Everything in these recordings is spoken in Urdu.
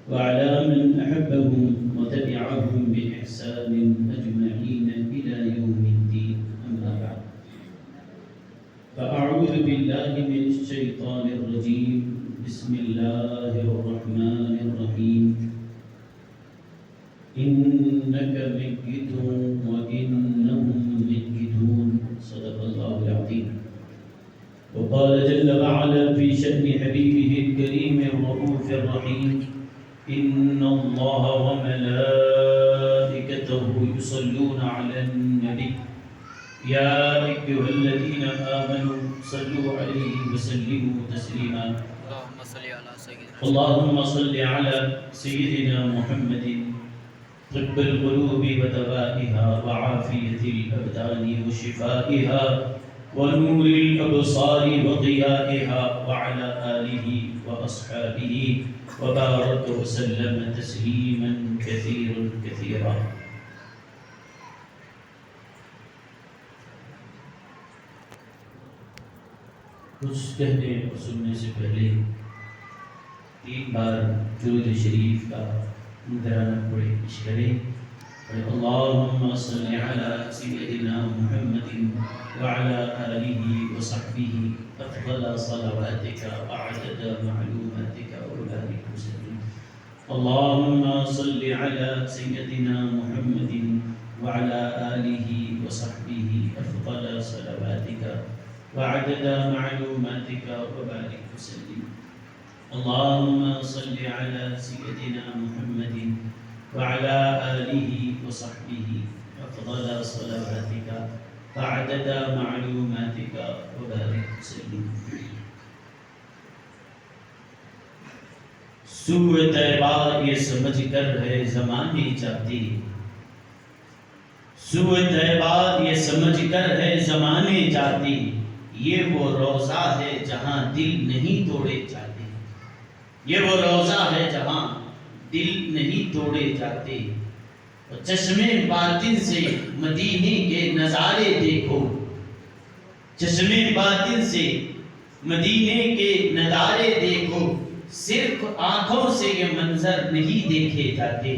وعلى من أحبهم وتبعهم بإحسان أجمعين إلى يوم الدين. أما بعد، فأعوذ بالله من الشيطان الرجيم. بسم الله الرحمن الرحيم. إنك ميت وإنهم ميتون. صدق الله العظيم. وقال جل وعلا في شأن حبيبه الكريم الرؤوف الرحيم: إن الله وملائكته يصلون على النبي يا أيها الذين آمنوا صلوا عليه وسلموا تسليما. اللهم صل على سيدنا محمد طب القلوب ودوائها وعافية الأبدان وشفائها ونور الأبصار وضيائها وعلى آله وأصحابه وبارك وسلم تسليما كثيرا كثيرا. کچھ کہنے اور سننے سے پہلے 3 بار درود شریف کا مدرانہ پڑھے پیش کریں. اللهم صل على سيدنا محمد وعلى آله وصحبه أفضل صلواتك وعدد معلوماتك وبارك وسلم. اللهم صل على سيدنا محمد وعلى آله وصحبه أفضل صلواتك وعدد معلوماتك وبارك وسلم. اللهم صل على سيدنا محمد وعلى آله وصحبه أفضل صلواتك وعدد معلوماتك وبارك وسلم. سوء طیبہ یہ سمجھ کر ہے زمانے جاتے، سوء طیبہ یہ سمجھ کر ہے زمانے جاتے، یہ وہ روضہ ہے جہاں دل نہیں توڑے جاتے، یہ وہ روضہ ہے جہاں دل نہیں توڑے جاتے. چشمے باطن سے مدینے کے نظارے دیکھو، چشمے باطن سے مدینے کے نظارے دیکھو، صرف آنکھوں سے یہ منظر نہیں دیکھے جاتے،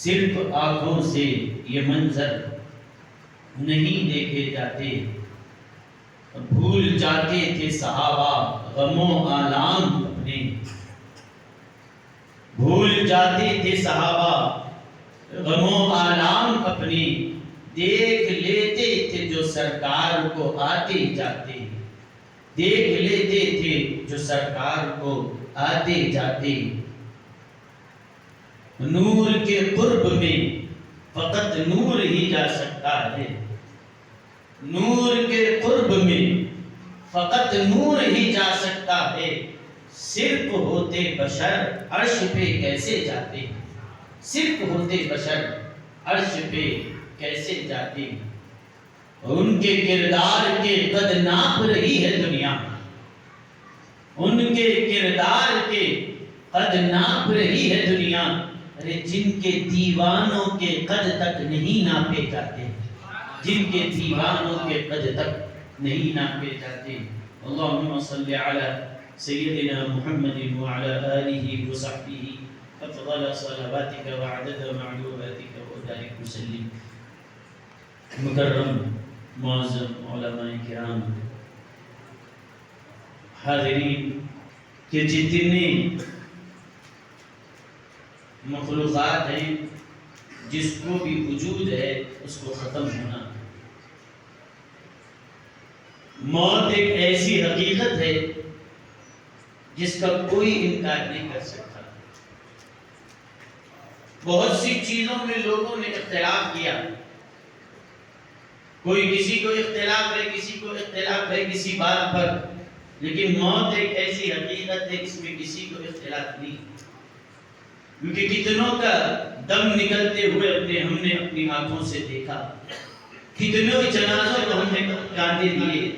صرف آنکھوں سے یہ منظر نہیں دیکھے جاتے. بھول جاتے تھے صحابہ غم و آلام اپنے، بھول جاتے تھے صحابہ غم و آلام اپنے، دیکھ لیتے تھے جو سرکار کو آتے جاتے، دیکھ لیتے تھے جو سرکار کو آتے جاتے. نور کے قرب میں فقط نور ہی جا سکتا ہے، نور کے قرب میں فقط نور ہی جا سکتا ہے. صرف ہوتے بشر عرش پہ کیسے جاتے، صرف ہوتے بشر عرش پہ کیسے جاتے. ان کے کردار کے قد ناپ رہی ہے دنیا، ان کے کردار کے قد ناپ رہی ہے دنیا. ارے جن کے دیوانوں کے قد تک نہیں ناپے جاتے، جن کے دیوانوں کے قد تک نہیں ناپے جاتے. اللہم صلی علی سیدنا محمد وعلى آلہ وصحبہ افضل صلواتک وعدد معلوماتک وبارک وسلم. مکرم معظم علماء کرام، حاضرین، کہ جتنے مخلوقات ہیں، جس کو بھی وجود ہے اس کو ختم ہونا. موت ایک ایسی حقیقت ہے جس کا کوئی انکار نہیں کر سکتا. بہت سی چیزوں میں لوگوں نے اختلاف کیا، کوئی کسی کو اختلاف ہے، کسی کو اختلاف ہے کسی بات پر، لیکن موت ایک ایسی حقیقت ہے جس میں کسی کو اختلاف نہیں. کیونکہ کتنوں کا دم نکلتے ہوئے ہم نے اپنی آنکھوں سے دیکھا، کتنوں جنازوں کو ہم نے کاندھے دیے،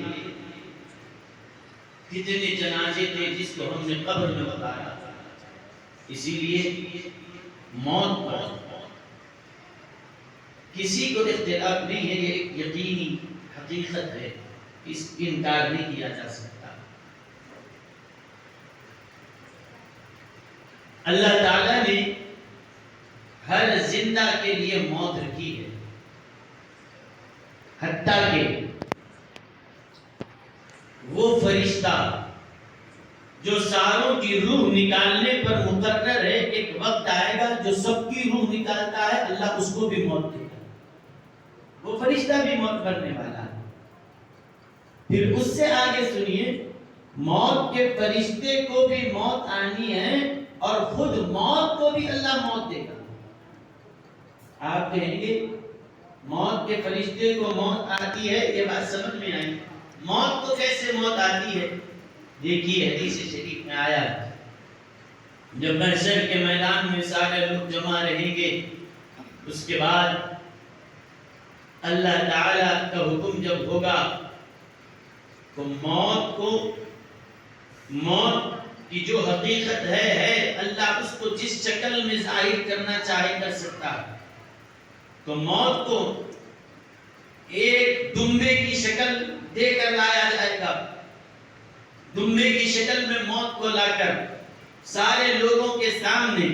کتنے جنازے تھے جس کو ہم نے قبر میں اتارا. اسی لیے موت کسی کو اختلاف نہیں ہے، یہ ایک یقینی حقیقت ہے، اس انکار نہیں کیا جا سکتا. اللہ تعالیٰ زندہ کے لیے موت رکھی ہے، حتیٰ کہ وہ فرشتہ جو ساروں کی روح نکالنے پر مقرر ہے، ایک وقت آئے گا جو سب کی روح نکالتا ہے، اللہ اس کو بھی موت دے گا، وہ فرشتہ بھی موت کرنے والا ہے۔ پھر اس سے آگے سنیے، موت کے فرشتے کو بھی موت آنی ہے اور خود موت کو بھی اللہ موت دے گا۔ آپ کہیں گے موت کے فرشتے کو موت آتی ہے، یہ بات سمجھ میں آئی، موت کو کیسے موت آتی ہے؟ دیکھیے حدیث شریف میں آیا، جب محشر کے میدان میں سارے لوگ جمع رہیں گے، اس کے بعد اللہ تعالیٰ کا حکم جب ہوگا تو موت کی جو حقیقت ہے اللہ اس کو جس شکل میں ظاہر کرنا چاہے کر سکتا ہے۔ تو موت کو ایک دمبے کی شکل دے کر لایا جائے گا، دمبے کی شکل میں موت کو لا کر سارے لوگوں کے سامنے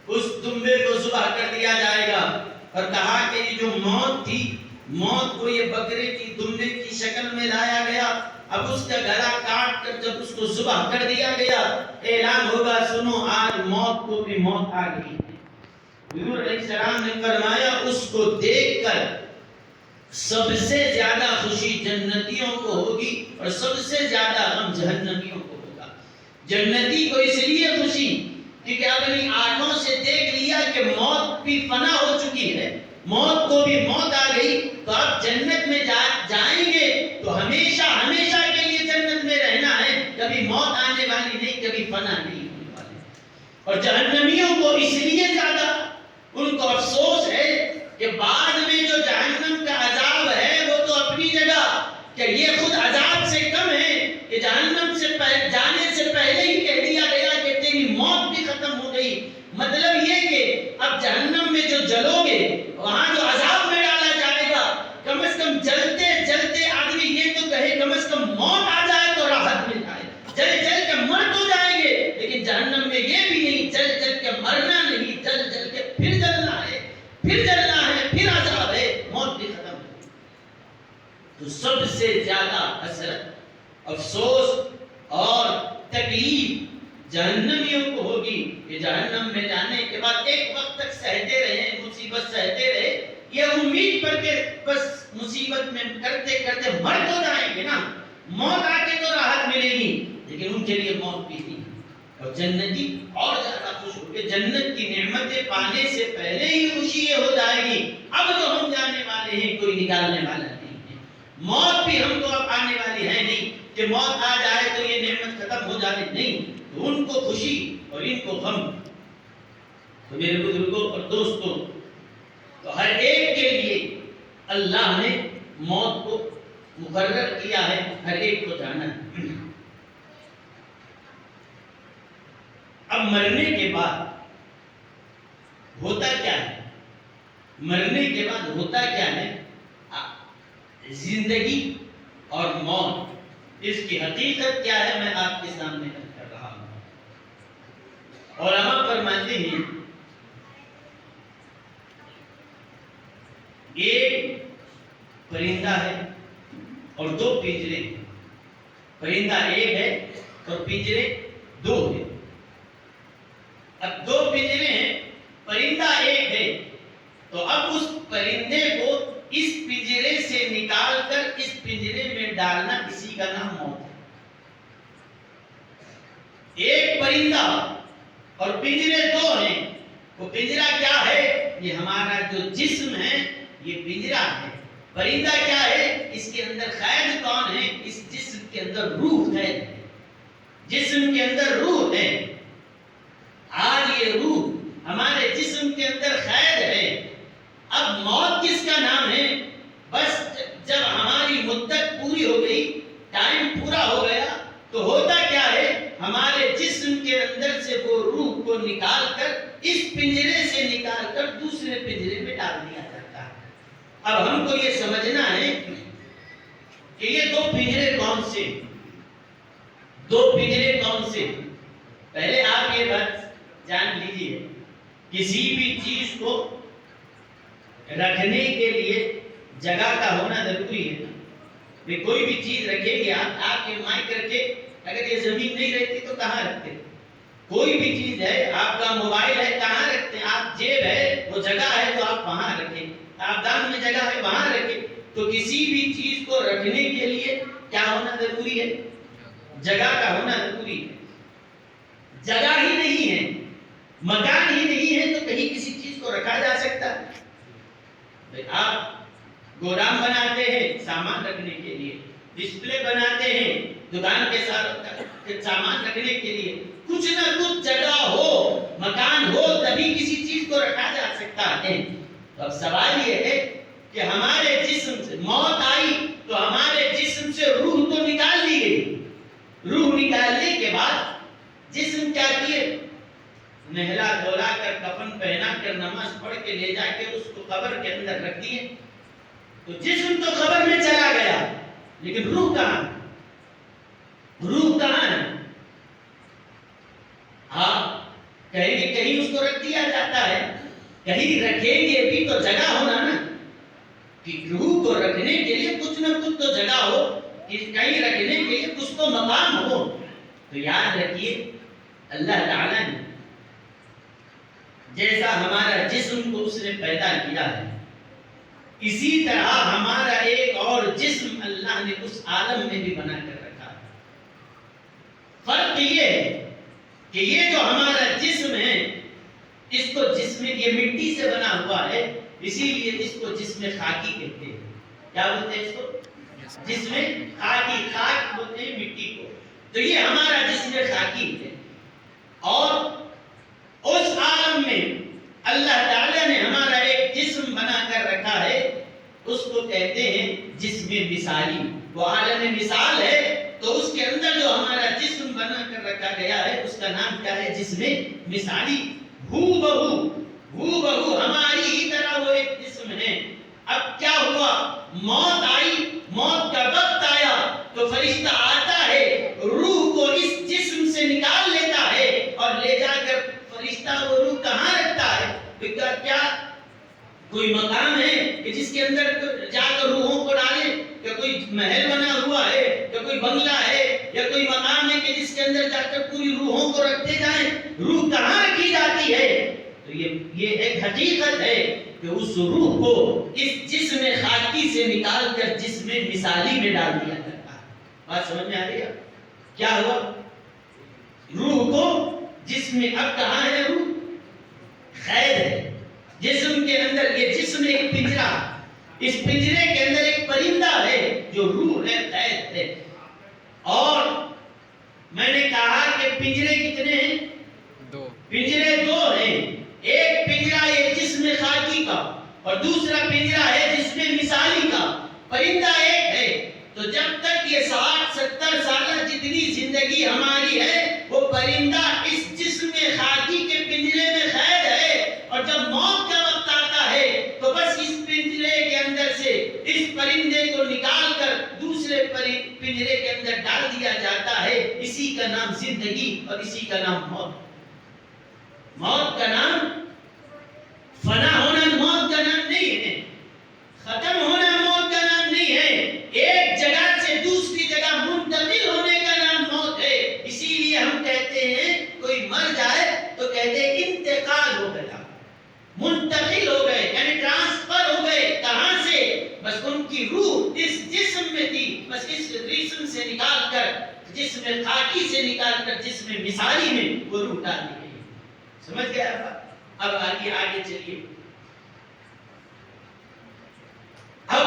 اس دمبے کو ذبح کر دیا جائے گا اور کہا کہ یہ جو موت تھی، موت کو یہ بکرے کی دمبے کی شکل میں لایا گیا، اب اس کا گلا کاٹ کر جب اس کو ذبح کر دیا گیا، اعلان ہوگا سنو آج موت کو بھی موت آ گئی ہے۔ حضور علیہ السلام نے فرمایا اس کو دیکھ کر سب سے زیادہ خوشی جنتیوں کو ہوگی اور سب سے زیادہ غم جہنمیوں کو ہوگا۔ جنتی کو اس لیے خوشی کیونکہ اپنی آنکھوں سے دیکھ لیا کہ موت بھی فنا ہو چکی ہے، موت کو بھی موت آ گئی، تو اب جنت میں جائیں گے تو ہمیشہ ہمیشہ کے لیے جنت میں رہنا ہے، کبھی موت آنے والی نہیں، کبھی فنا نہیں ہونے والی۔ اور جہنمیوں کو اس لیے زیادہ ان کو افسوس ہے کہ بعد میں جو جہنم کا عذاب ہے وہ تو اپنی جگہ کہ یہ خود عذاب سے کم ہے کہ جہنم سے جانے سے پہلے ہی کہہ دیا گیا کہ تیری موت بھی ختم ہو گئی۔ مطلب یہ کہ اب جہنم میں جو جلو گے، وہاں جو عذاب میں ڈالا جائے گا، کم از کم جلتے جلتے آدمی یہ تو کہے کم از کم موت آ جائے تو راحت مل جائے، جل جل کے مر تو جائیں گے لیکن جہنم میں یہ بھی نہیں جل جل کے مرنا نہیں، جل جل کے پھر جلنا ہے، پھر جلنا ہے، پھر عذاب ہے، موت بھی ختم ہے۔ تو سب سے زیادہ حسرت، افسوس اور تکلیف جہنمیوں کو ہوگی کہ جہنم میں جانے کے بعد ایک وقت تک سہتے رہے، مصیبت سہتے رہے، یہ امید پر کہ بس مصیبت میں کرتے کرتے مر تو جائیں گے نا، موت آ کے تو راحت ملے گی، لیکن ان کے لیے موت بھی نہیں۔ اور جنتی اور زیادہ خوش ہو کہ جنت کی نعمتیں پانے سے پہلے ہی خوشی یہ ہو جائے گی اب جو ہم جانے والے ہیں کوئی نکالنے والا نہیں ہے، موت بھی ہم کو اب آنے والی ہے نہیں کہ موت آ جائے تو یہ نعمت ختم ہو جائے، نہیں، تو ان کو خوشی اور ان کو غم۔ تو میرے بزرگوں اور دوستوں، تو ہر ایک کے لیے اللہ نے موت کو مقرر کیا ہے، ہر ایک کو جانا ہے۔ اب مرنے کے بعد ہوتا کیا ہے؟ مرنے کے بعد ہوتا کیا ہے؟ زندگی اور موت، اس کی حقیقت کیا ہے میں آپ کے سامنے کر رہا ہوں۔ علماء فرماتے ہیں ایک پرندہ ہے اور دو پنجرے، پرندہ ایک ہے اور پنجرے دو ہیں۔ اب دو پنجرے ہیں، پرندہ ایک ہے، تو اب اس پرندے کو اس پنجرے سے نکال کر اس پنجرے میں ڈالنا، کسی کا نام موت ہے۔ ایک پرندہ اور پنجرے دو ہیں، وہ پنجرا کیا ہے؟ یہ ہمارا جو جسم ہے یہ پنجرا ہے۔ پرندہ کیا ہے؟ اس کے اندر قید کون ہے؟ اس جسم کے اندر روح ہے، جسم کے اندر روح ہے۔ آج یہ روح ہمارے جسم کے اندر قید ہے۔ اب موت کس کا نام ہے؟ بس جب ہماری مدت پوری ہو گئی، ٹائم پورا ہو گیا، تو ہوتا کیا ہے؟ ہمارے جسم کے اندر سے وہ روح کو نکال کر اس پنجرے سے نکال کر دوسرے پنجرے میں ڈال دیا جاتا ہے۔ اب ہم کو یہ سمجھنا ہے کہ یہ دو پنجرے کون سے؟ دو پنجرے کون سے؟ پہلے آپ یہ بات جان لیجیے، کسی بھی چیز کو رکھنے کے لیے جگہ کا ہونا ضروری ہے نا. کوئی بھی چیز رکھیں گے آپ یہ مائک رکھے، اگر یہ زمین نہیں رہتی تو کہاں رکھتے؟ کوئی بھی چیز ہے، آپ کا موبائل ہے کہاں رکھتے ہیں؟ آپ جیب ہے، وہ جگہ ہے تو آپ وہاں رکھیں، آپ دان میں جگہ ہے وہاں رکھیں. تو کسی بھی چیز کو رکھنے کے لیے کیا ہونا ضروری ہے؟ جگہ کا ہونا ضروری ہے. جگہ ہی نہیں ہے، مکان ہی نہیں ہے تو کہیں کسی چیز کو رکھا جا سکتا ہے؟ آپ گودام بناتے ہیں سامان رکھنے کے لیے، ڈسپلے بناتے ہیں دکان کے ساتھ سامان رکھنے کے لیے، کچھ نہ کچھ جگہ ہو، مکان ہو تبھی کسی چیز کو رکھا جا سکتا ہے. تو اب سوال یہ ہے کہ ہمارے جسم سے موت آئی تو ہمارے جسم سے روح تو نکال لی گئی. روح نکالنے کے بعد جسم کیا کیے؟ نہلا دھولا کر، کفن پہنا کر، نماز پڑھ کے لے جا کے اس کو قبر کے اندر رکھ دیے. تو جسم تو قبر میں چلا گیا لیکن روح کہاں؟ روح کہاں ہے؟ آپ کہیں گے کہیں اس کو رکھ دیا جاتا ہے، کہیں رکھیں گے بھی تو جگہ ہونا نا، کہ روح کو رکھنے کے لیے کچھ نہ کچھ تو جگہ ہو، کہیں رکھنے کے لیے کچھ تو مقام ہو. تو یاد رکھیے اللہ تعالیٰ نے جیسا ہمارا جسم کو اس نے پیدا کیا ہے، اسی طرح ہمارا ایک اور جسم اللہ نے اس عالم میں بھی بنا کر رکھا ہے. فرق یہ ہے کہ یہ جو ہمارا جسم ہے، اس کو جسم یہ مٹی سے بنا ہوا ہے، اسی لیے اس کو جسم خاکی کہتے ہیں. کیا بولتے ہیں اس کو؟ جسم خاکی. خاک بولتے ہیں مٹی کو. تو یہ ہمارا جسم خاکی ہے. اور اس عالم میں اللہ تعالیٰ نے ہمارا ایک جسم بنا کر رکھا ہے، اس کو کہتے ہیں جسم مثالی. وہ عالم مثال ہے، تو اس کے اندر جو ہمارا جسم بنا کر رکھا گیا ہے اس کا نام کیا ہے؟ جسم مثالی. ہو بہو ہماری ہی طرح وہ ایک جسم ہے. اب کیا ہوا؟ موت آئی، موت کا وقت آیا تو فرشتہ آتا ہے، روح کو اس جسم سے نکال لیتا ہے اور لے جا کر فرشتہ وہ روح کہاں رکھتا ہے؟ کیا کوئی مقام ہے کہ جس کے اندر جا کر روحوں کو ڈالے؟ یا کوئی محل بنا ہوا ہے، یا کوئی بنگلہ ہے، یا کوئی مقام ہے کہ جس کے اندر جا کر پوری روحوں کو رکھتے جائیں؟ روح کہاں رکھی جاتی ہے؟ تو یہ ایک حقیقت ہے کہ اس روح کو اس جسم خاکی سے نکال کر جسم مثالی میں ڈال دیا جاتا ہے. بات سمجھ میں آ رہی ہے؟ کیا ہوا؟ روح کو جسم اب کہاں ہے؟ روح قید ہے جسم کے اندر. یہ جسم ایک پنجرا، اس پنجرے کے اندر ایک پرندہ ہے جو روح ہے، قید ہے. اور میں نے کہا کہ پنجرے کتنے ہیں؟ دو. پنجرے دو ہیں. ایک پنجرا یہ جسم خاکی کا اور دوسرا پنجرا ہے جسم مثالی کا. پرندہ ایک ہے. تو جب تک یہ 60-70 سالہ جتنی زندگی ہماری ہے، وہ پرندہ اس جسم خاکی کے پنجرے میں قید ہے. اور جب موت کا وقت آتا ہے تو بس اس پنجرے کے اندر سے اس پرندے کو نکال کر دوسرے پنجرے کے اندر ڈال دیا جاتا ہے. اسی کا نام زندگی اور اسی کا نام موت. موت کا نام فنا ہونا موت کا نام نہیں ہے، ختم ہونا موت کا نام نہیں ہے. ایک جگہ سے دوسری جگہ منتقل ہونے کا نام موت ہے. اسی لیے ہم کہتے ہیں کوئی مر جائے تو کہتے ہیں انتقال ہو گیا، منتقل ہو گئے، یعنی ٹرانسفر ہو گئے. کہاں سے؟ بس ان کی روح اس جسم میں تھی، بس اس جسم سے نکال کر، جسم خاکی سے نکال کر جسم مثالی میں وہ روح ڈال دی گئی. سمجھ گیا؟ اب آگے چلیے. اب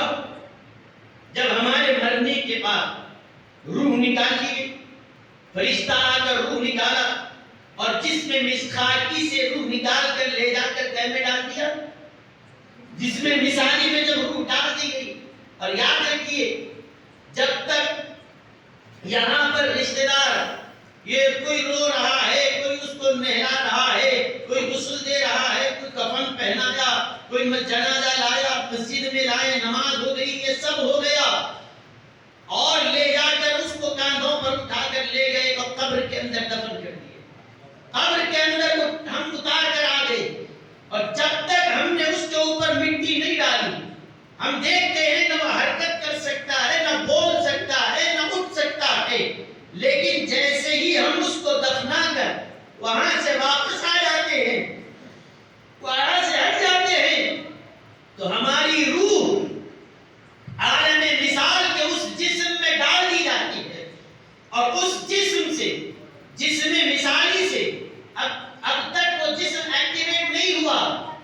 جب ہمارے مرنے کے بعد روح نکال لی، فرشتہ آ کر روح نکالا اور جسم خاکی سے روح نکال کر لے جا کر قید میں ڈال دیا. جسم مثالی میں جب روح ڈال دی گئی، اور یاد رکھیے جب تک یہاں پر رشتہ دار یہ کوئی رو رہا ہے، کوئی اس کو نہلا رہا ہے، کوئی غسل دے رہا ہے، کوئی کفن پہنایا، کوئی جنازہ لایا، مسجد میں لائے، نماز ہو گئی، یہ سب ہو گیا، اور لے جا کر اس کو کاندھوں پر اٹھا کر لے گئے اور قبر کے اندر دفن کر دیے. قبر کے اندر ہم اتار کر آ گئے، اور جب تک ہم نے اس کے اوپر مٹی نہیں ہم دیکھتے ہیں نہ وہ حرکت کر سکتا ہے، نہ بول سکتا ہے، نہ اٹھ سکتا ہے، لیکن جیسے ہی ہم اس کو دفنا کر وہاں سے واپس آ جاتے ہیں، وہاں سے ہٹ جاتے ہیں، تو ہماری روح عالم مثال کے اس جسم میں ڈال دی جاتی ہے، اور اس جسم سے، جسم مثالی سے اب تک وہ جسم ایکٹیویٹ نہیں ہوا،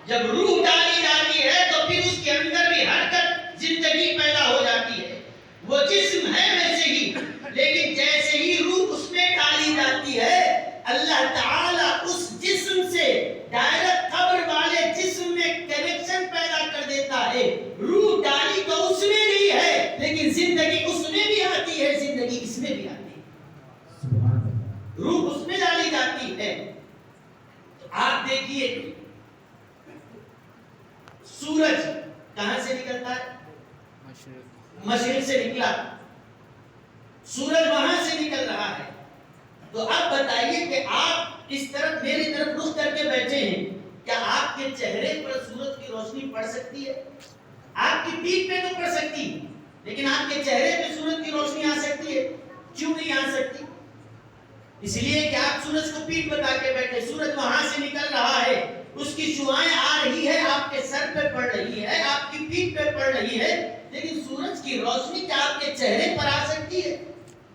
جب روح ڈالی جاتی ہے تو پھر اس کے اندر بھی حرکت، زندگی پیدا ہو جاتی ہے۔ وہ جسم ہے ویسے ہی، لیکن جیسے ہی روح اس میں ڈالی جاتی ہے، اللہ تعالیٰ اس جسم سے ڈائریکٹ قبر والے جسم میں کنیکشن پیدا کر دیتا ہے۔ روح ڈالی تو اس میں نہیں ہے، لیکن زندگی اس میں بھی آتی ہے، زندگی اس میں بھی آتی ہے، روح اس میں ڈالی جاتی ہے۔ تو آپ دیکھیے سورج کہاں سے نکلتا ہے؟ مشرق سے نکلا، سورج وہاں سے نکل رہا ہے۔ تو اب بتائیے کہ آپ اس طرف میری طرف رخ کر کے بیٹھے ہیں، کیا آپ کے چہرے پر سورج کی روشنی پڑ سکتی ہے؟ آپ کی پیٹھ پہ تو پڑ سکتی ہے، لیکن آپ کے چہرے پہ سورج کی روشنی آ سکتی ہے؟ کیوں نہیں آ سکتی؟ اس لیے کہ آپ سورج کو پیٹھ بتا کے بیٹھے، سورج وہاں سے نکل رہا ہے، اس کی شعاعیں آ رہی ہے، آپ کے سر پہ پڑ رہی ہے، آپ کی پیٹھ پہ پڑ رہی ہے، لیکن سورج کی روشنی کیا آپ کے چہرے پر آ سکتی ہے؟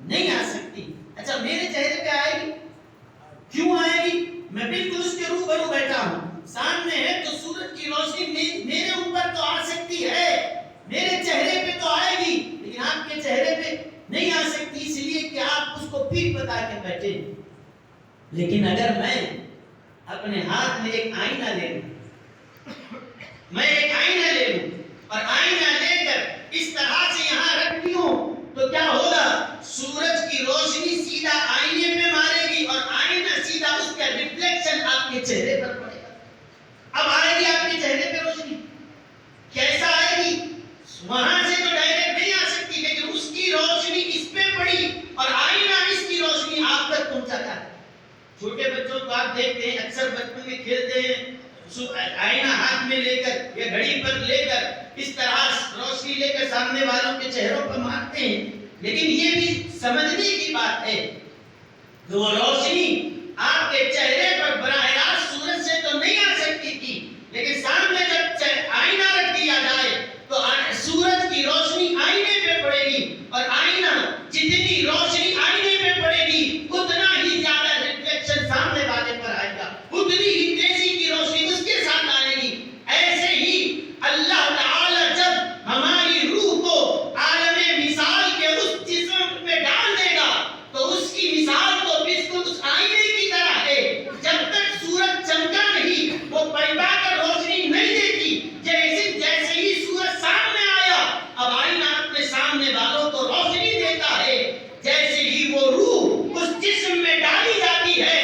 نہیں آ سکتی۔ اچھا میرے چہرے پہ آئے گی؟ کیوں آئے گی؟ میں بالکل اس کے روبرو بیٹھا ہوں، سامنے ہے، تو سورج کی روشنی میرے اوپر تو آ سکتی ہے، میرے چہرے پہ تو آئے گی، لیکن آپ کے چہرے پہ نہیں آ سکتی، اس لیے کہ آپ اس کو پیٹھ بتا کے بیٹھے۔ لیکن اگر میں اپنے ہاتھ میں ایک آئینہ لے لوں، میں ایک آئینہ لے لوں اور آئینہ لے کر اس طرح سے یہاں رکھ دی ہوں، تو کیا ہوگا؟ سورج کی روشنی سیدھا آئینے پہ مارے گی اور آئینہ سیدھا اس کا ریفلیکشن آپ کے چہرے پر پڑے گا۔ اب آئے گی آپ کے چہرے پہ روشنی، کیسا آئے گی؟ وہاں سے تو ڈائریکٹ نہیں آ سکتی، لیکن اس کی روشنی اس پہ پڑی اور آئینہ اس کی روشنی آپ تک پہنچا جاتا ہے۔ چھوٹے بچوں کو آپ دیکھتے ہیں، اکثر بچپن میں کھیلتے ہیں، آئینہ ہاتھ میں لے کر یا گھڑی پر لے کر اس طرح روشنی لے کر سامنے والوں کے چہروں پر مارتے ہیں، لیکن یہ بھی سمجھنے کی بات ہے کہ وہ روشنی آپ کے چہرے پر براہ راست سورج سے تو نہیں آ سکتی تھی، لیکن سامنے جب آئینہ رکھ دیا جائے تو سورج کی روشنی آئینے پہ پڑے گی، اور آئینہ جتنی روشنی آئینے پہ پڑے گی اتنا ہی زیادہ ریفلیکشن سامنے والے پر آئے گا، اتنی ہی تیزی کی روشنی اس کے ساتھ آئے گی۔ ایسے ہی اللہ تعالی جب ہماری روح کو عالم مثال کے اس جسم میں ڈال دے گا تو اس کی مثال تو بالکل اس آئینے کی طرح ہے، جب تک سورج چمکا نہیں وہ پیدا کر روشنی نہیں دیتی، جیسے ہی سورج سامنے آیا اب آئینہ اپنے سامنے والوں کو روشنی دیتا ہے، جیسے ہی وہ روح اس جسم میں ڈالی جاتی ہے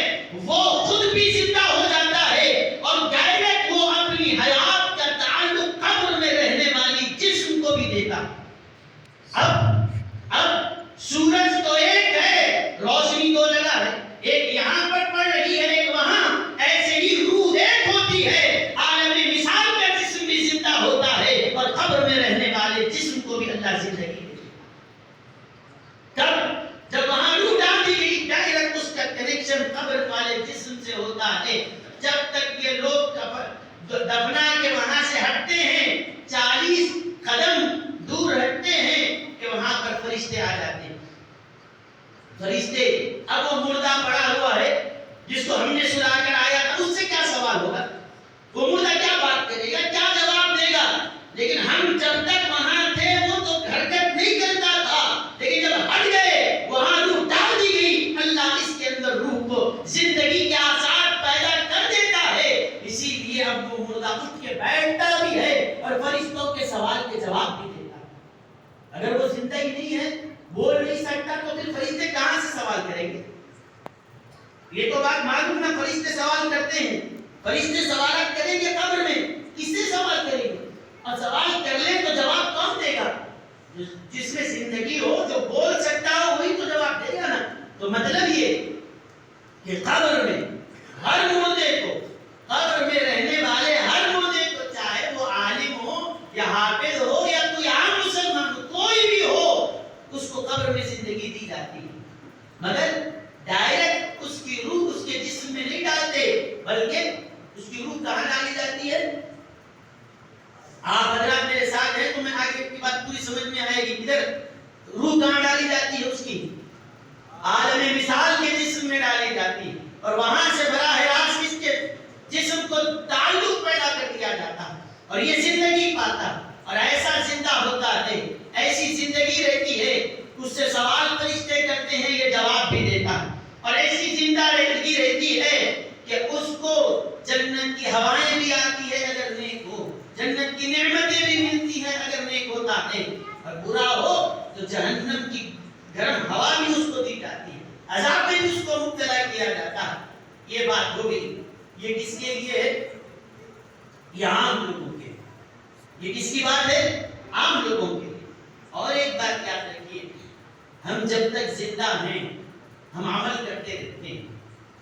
وہ خود بھی زندہ ہو جاتا ہے اور ڈائریکٹ وہ اپنی حیات کا تعلق قبر میں رہنے والی جسم کو بھی دیتا۔ اب سورج تو ایک ہے، روشنی دو جگہ ہے، ایک یہاں پر پڑ رہی ہے ایک وہاں، ایسے ہی روح ایک ہوتی ہے، عالم مثال کا جسم بھی زندہ ہوتا ہے اور قبر میں رہنے والے جسم کو بھی اللہ زندگی دیتا۔ کب؟ جب وہاں روح ڈال دی گئی ڈائریکٹ اس کا کنیکشن قبر والے جسم سے ہوتا ہے۔ جب تک یہ لوگ دفنا کے وہاں سے ہٹتے ہیں 40 قدم دور ہٹتے ہیں کہ وہاں پر فرشتے آ جاتے ہیں۔ فرشتے، اب وہ مردہ پڑا ہوا ہے جس کو ہم نے سلا کر آیا تھا، اس سے کیا سوال ہوگا؟ وہ مردہ کیا بات کرے گا، کیا جواب دے گا؟ لیکن ہم جب تک وہاں تھے وہ تو حرکت نہیں کرتا تھا، لیکن جب ہٹ گئے وہاں روح ڈال دی گئی، اللہ اس کے اندر روح کو زندگی کے آثار پیدا کر دیتا ہے۔ اسی لیے اب وہ مردہ اٹھ کے بیٹھتا بھی ہے اور فرشتوں کے سوال کے جواب بھی دیتا ہے۔ اگر وہ زندہ ہی نہیں ہے، بول نہیں سکتا، تو پھر فرشتے کہاں سے سوال کریں گے؟ یہ تو بات معلوم نہ، فرشتے سوال کرتے ہیں، فرشتے سوالات کریں گے قبر میں، کس سے سوال کریں گے؟ اور سوال کر لیں تو جواب کون دے گا؟ جس میں زندگی ہو، جو بول سکتا ہو وہی تو جواب دے گا نا۔ تو مطلب یہ کہ قبر میں ہر مردے کو، قبر میں رہنے والے ہر مردے کو، چاہے وہ عالم ہو یا حافظ ہو یا بلکہ اس کی روح کہاں ڈالی جاتی ہے؟ آپ حضرات میرے ساتھ ہیں تو میں آگے کی بات پوری سمجھ میں آئے گی. ادھر روح کہاں ڈالی جاتی ہے؟ اس کی عالم مثال کے جسم میں ڈالی جاتی ہے اور وہاں سے براہ راست اس کے جسم کو تعلق پیدا کر دیا جاتا اور یہ زندگی پاتا اور ایسا زندہ ہوتا ہے، ایسی زندگی رہتی ہے. اس سے سوال فرشتے کرتے ہیں، یہ جواب بھی دیتا اور ایسی زندہ رہتی ہے کہ اس کو جنت کی ہوائیں بھی آتی ہے اگر نیک ہو، جنت کی نعمتیں بھی ملتی ہیں اگر نیک ہوتا ہے، اور برا ہو تو جہنم کی گرم ہوا بھی اس کو دی جاتی ہے، عذاب میں بھی اس کو مبتلا کیا جاتا ہے. یہ بات ہو گئی. یہ کس کے لیے ہے؟ یہ عام لوگوں کے. یہ کس کی بات ہے؟ عام لوگوں کے لیے. اور ایک بات یاد رکھیے، ہم جب تک زندہ ہیں ہم عمل کرتے رہتے ہیں،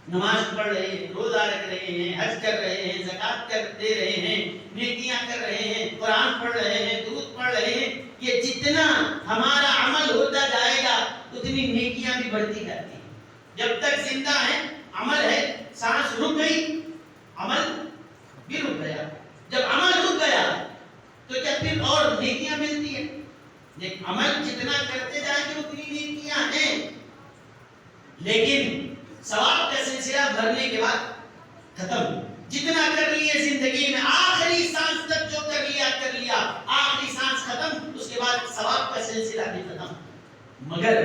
نماز پڑھ رہے ہیں، روزہ رکھ رہے ہیں، حج کر رہے ہیں، زکات دے رہے ہیں، نیکیاں کر رہے ہیں، قرآن پڑھ رہے ہیں، درود پڑھ رہے ہیں. یہ جتنا ہمارا عمل ہوتا جائے گا اتنی نیکیاں بھی بڑھتی جاتی ہیں. جب تک زندہ ہیں عمل ہے. سانس رک گئی عمل بھی رک گیا. جب عمل رک گیا تو کیا پھر اور نیکیاں ملتی ہیں؟ لیکن عمل جتنا کرتے جائیں گے اتنی نیکیاں ہیں، لیکن ثواب کا سلسلہ بھرنے کے بعد ختم. جتنا کر لیے زندگی میں آخری سانس تک جو کر لیا آخری سانس ختم، اس کے بعد ثواب کا سلسلہ بھی ختم. مگر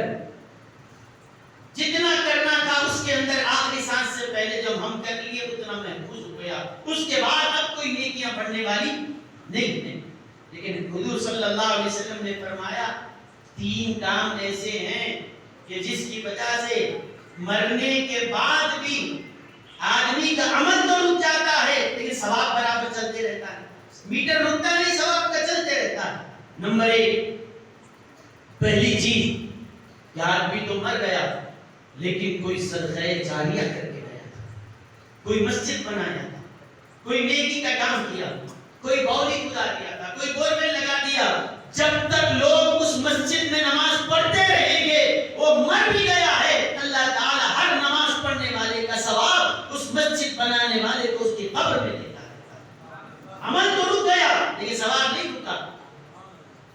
جتنا کرنا تھا اس کے اندر آخری سانس سے پہلے جب ہم کر لیے اتنا محفوظ ہو گیا، اس کے بعد اب کوئی نیکیاں بڑھنے والی نہیں. لیکن حضور صلی اللہ علیہ وسلم نے فرمایا 3 کام ایسے ہیں کہ جس کی وجہ سے مرنے کے بعد بھی آدمی کا عمل تو رک جاتا ہے لیکن ثواب برابر چلتے رہتا ہے. میٹر رکتا نہیں، ثواب کا چلتے رہتا ہے. نمبر 1، پہلی چیز کہ آدمی تو مر گیا لیکن کوئی صدقہ جاریہ کر کے گیا تھا، کوئی مسجد بنایا تھا، کوئی نیکی کا کام کیا، کوئی باولی کھدا دیا تھا، کوئی بورویل لگا دیا. جب تک لوگ اس مسجد میں نماز پڑھتے رہیں گے وہ مر بھی گیا ہے، اللہ تعالی ہر نماز پڑھنے والے کا ثواب اس مسجد بنانے والے کو اس کی قبر میں دیتا ہے. عمل تو رک گیا لیکن ثواب نہیں رکا.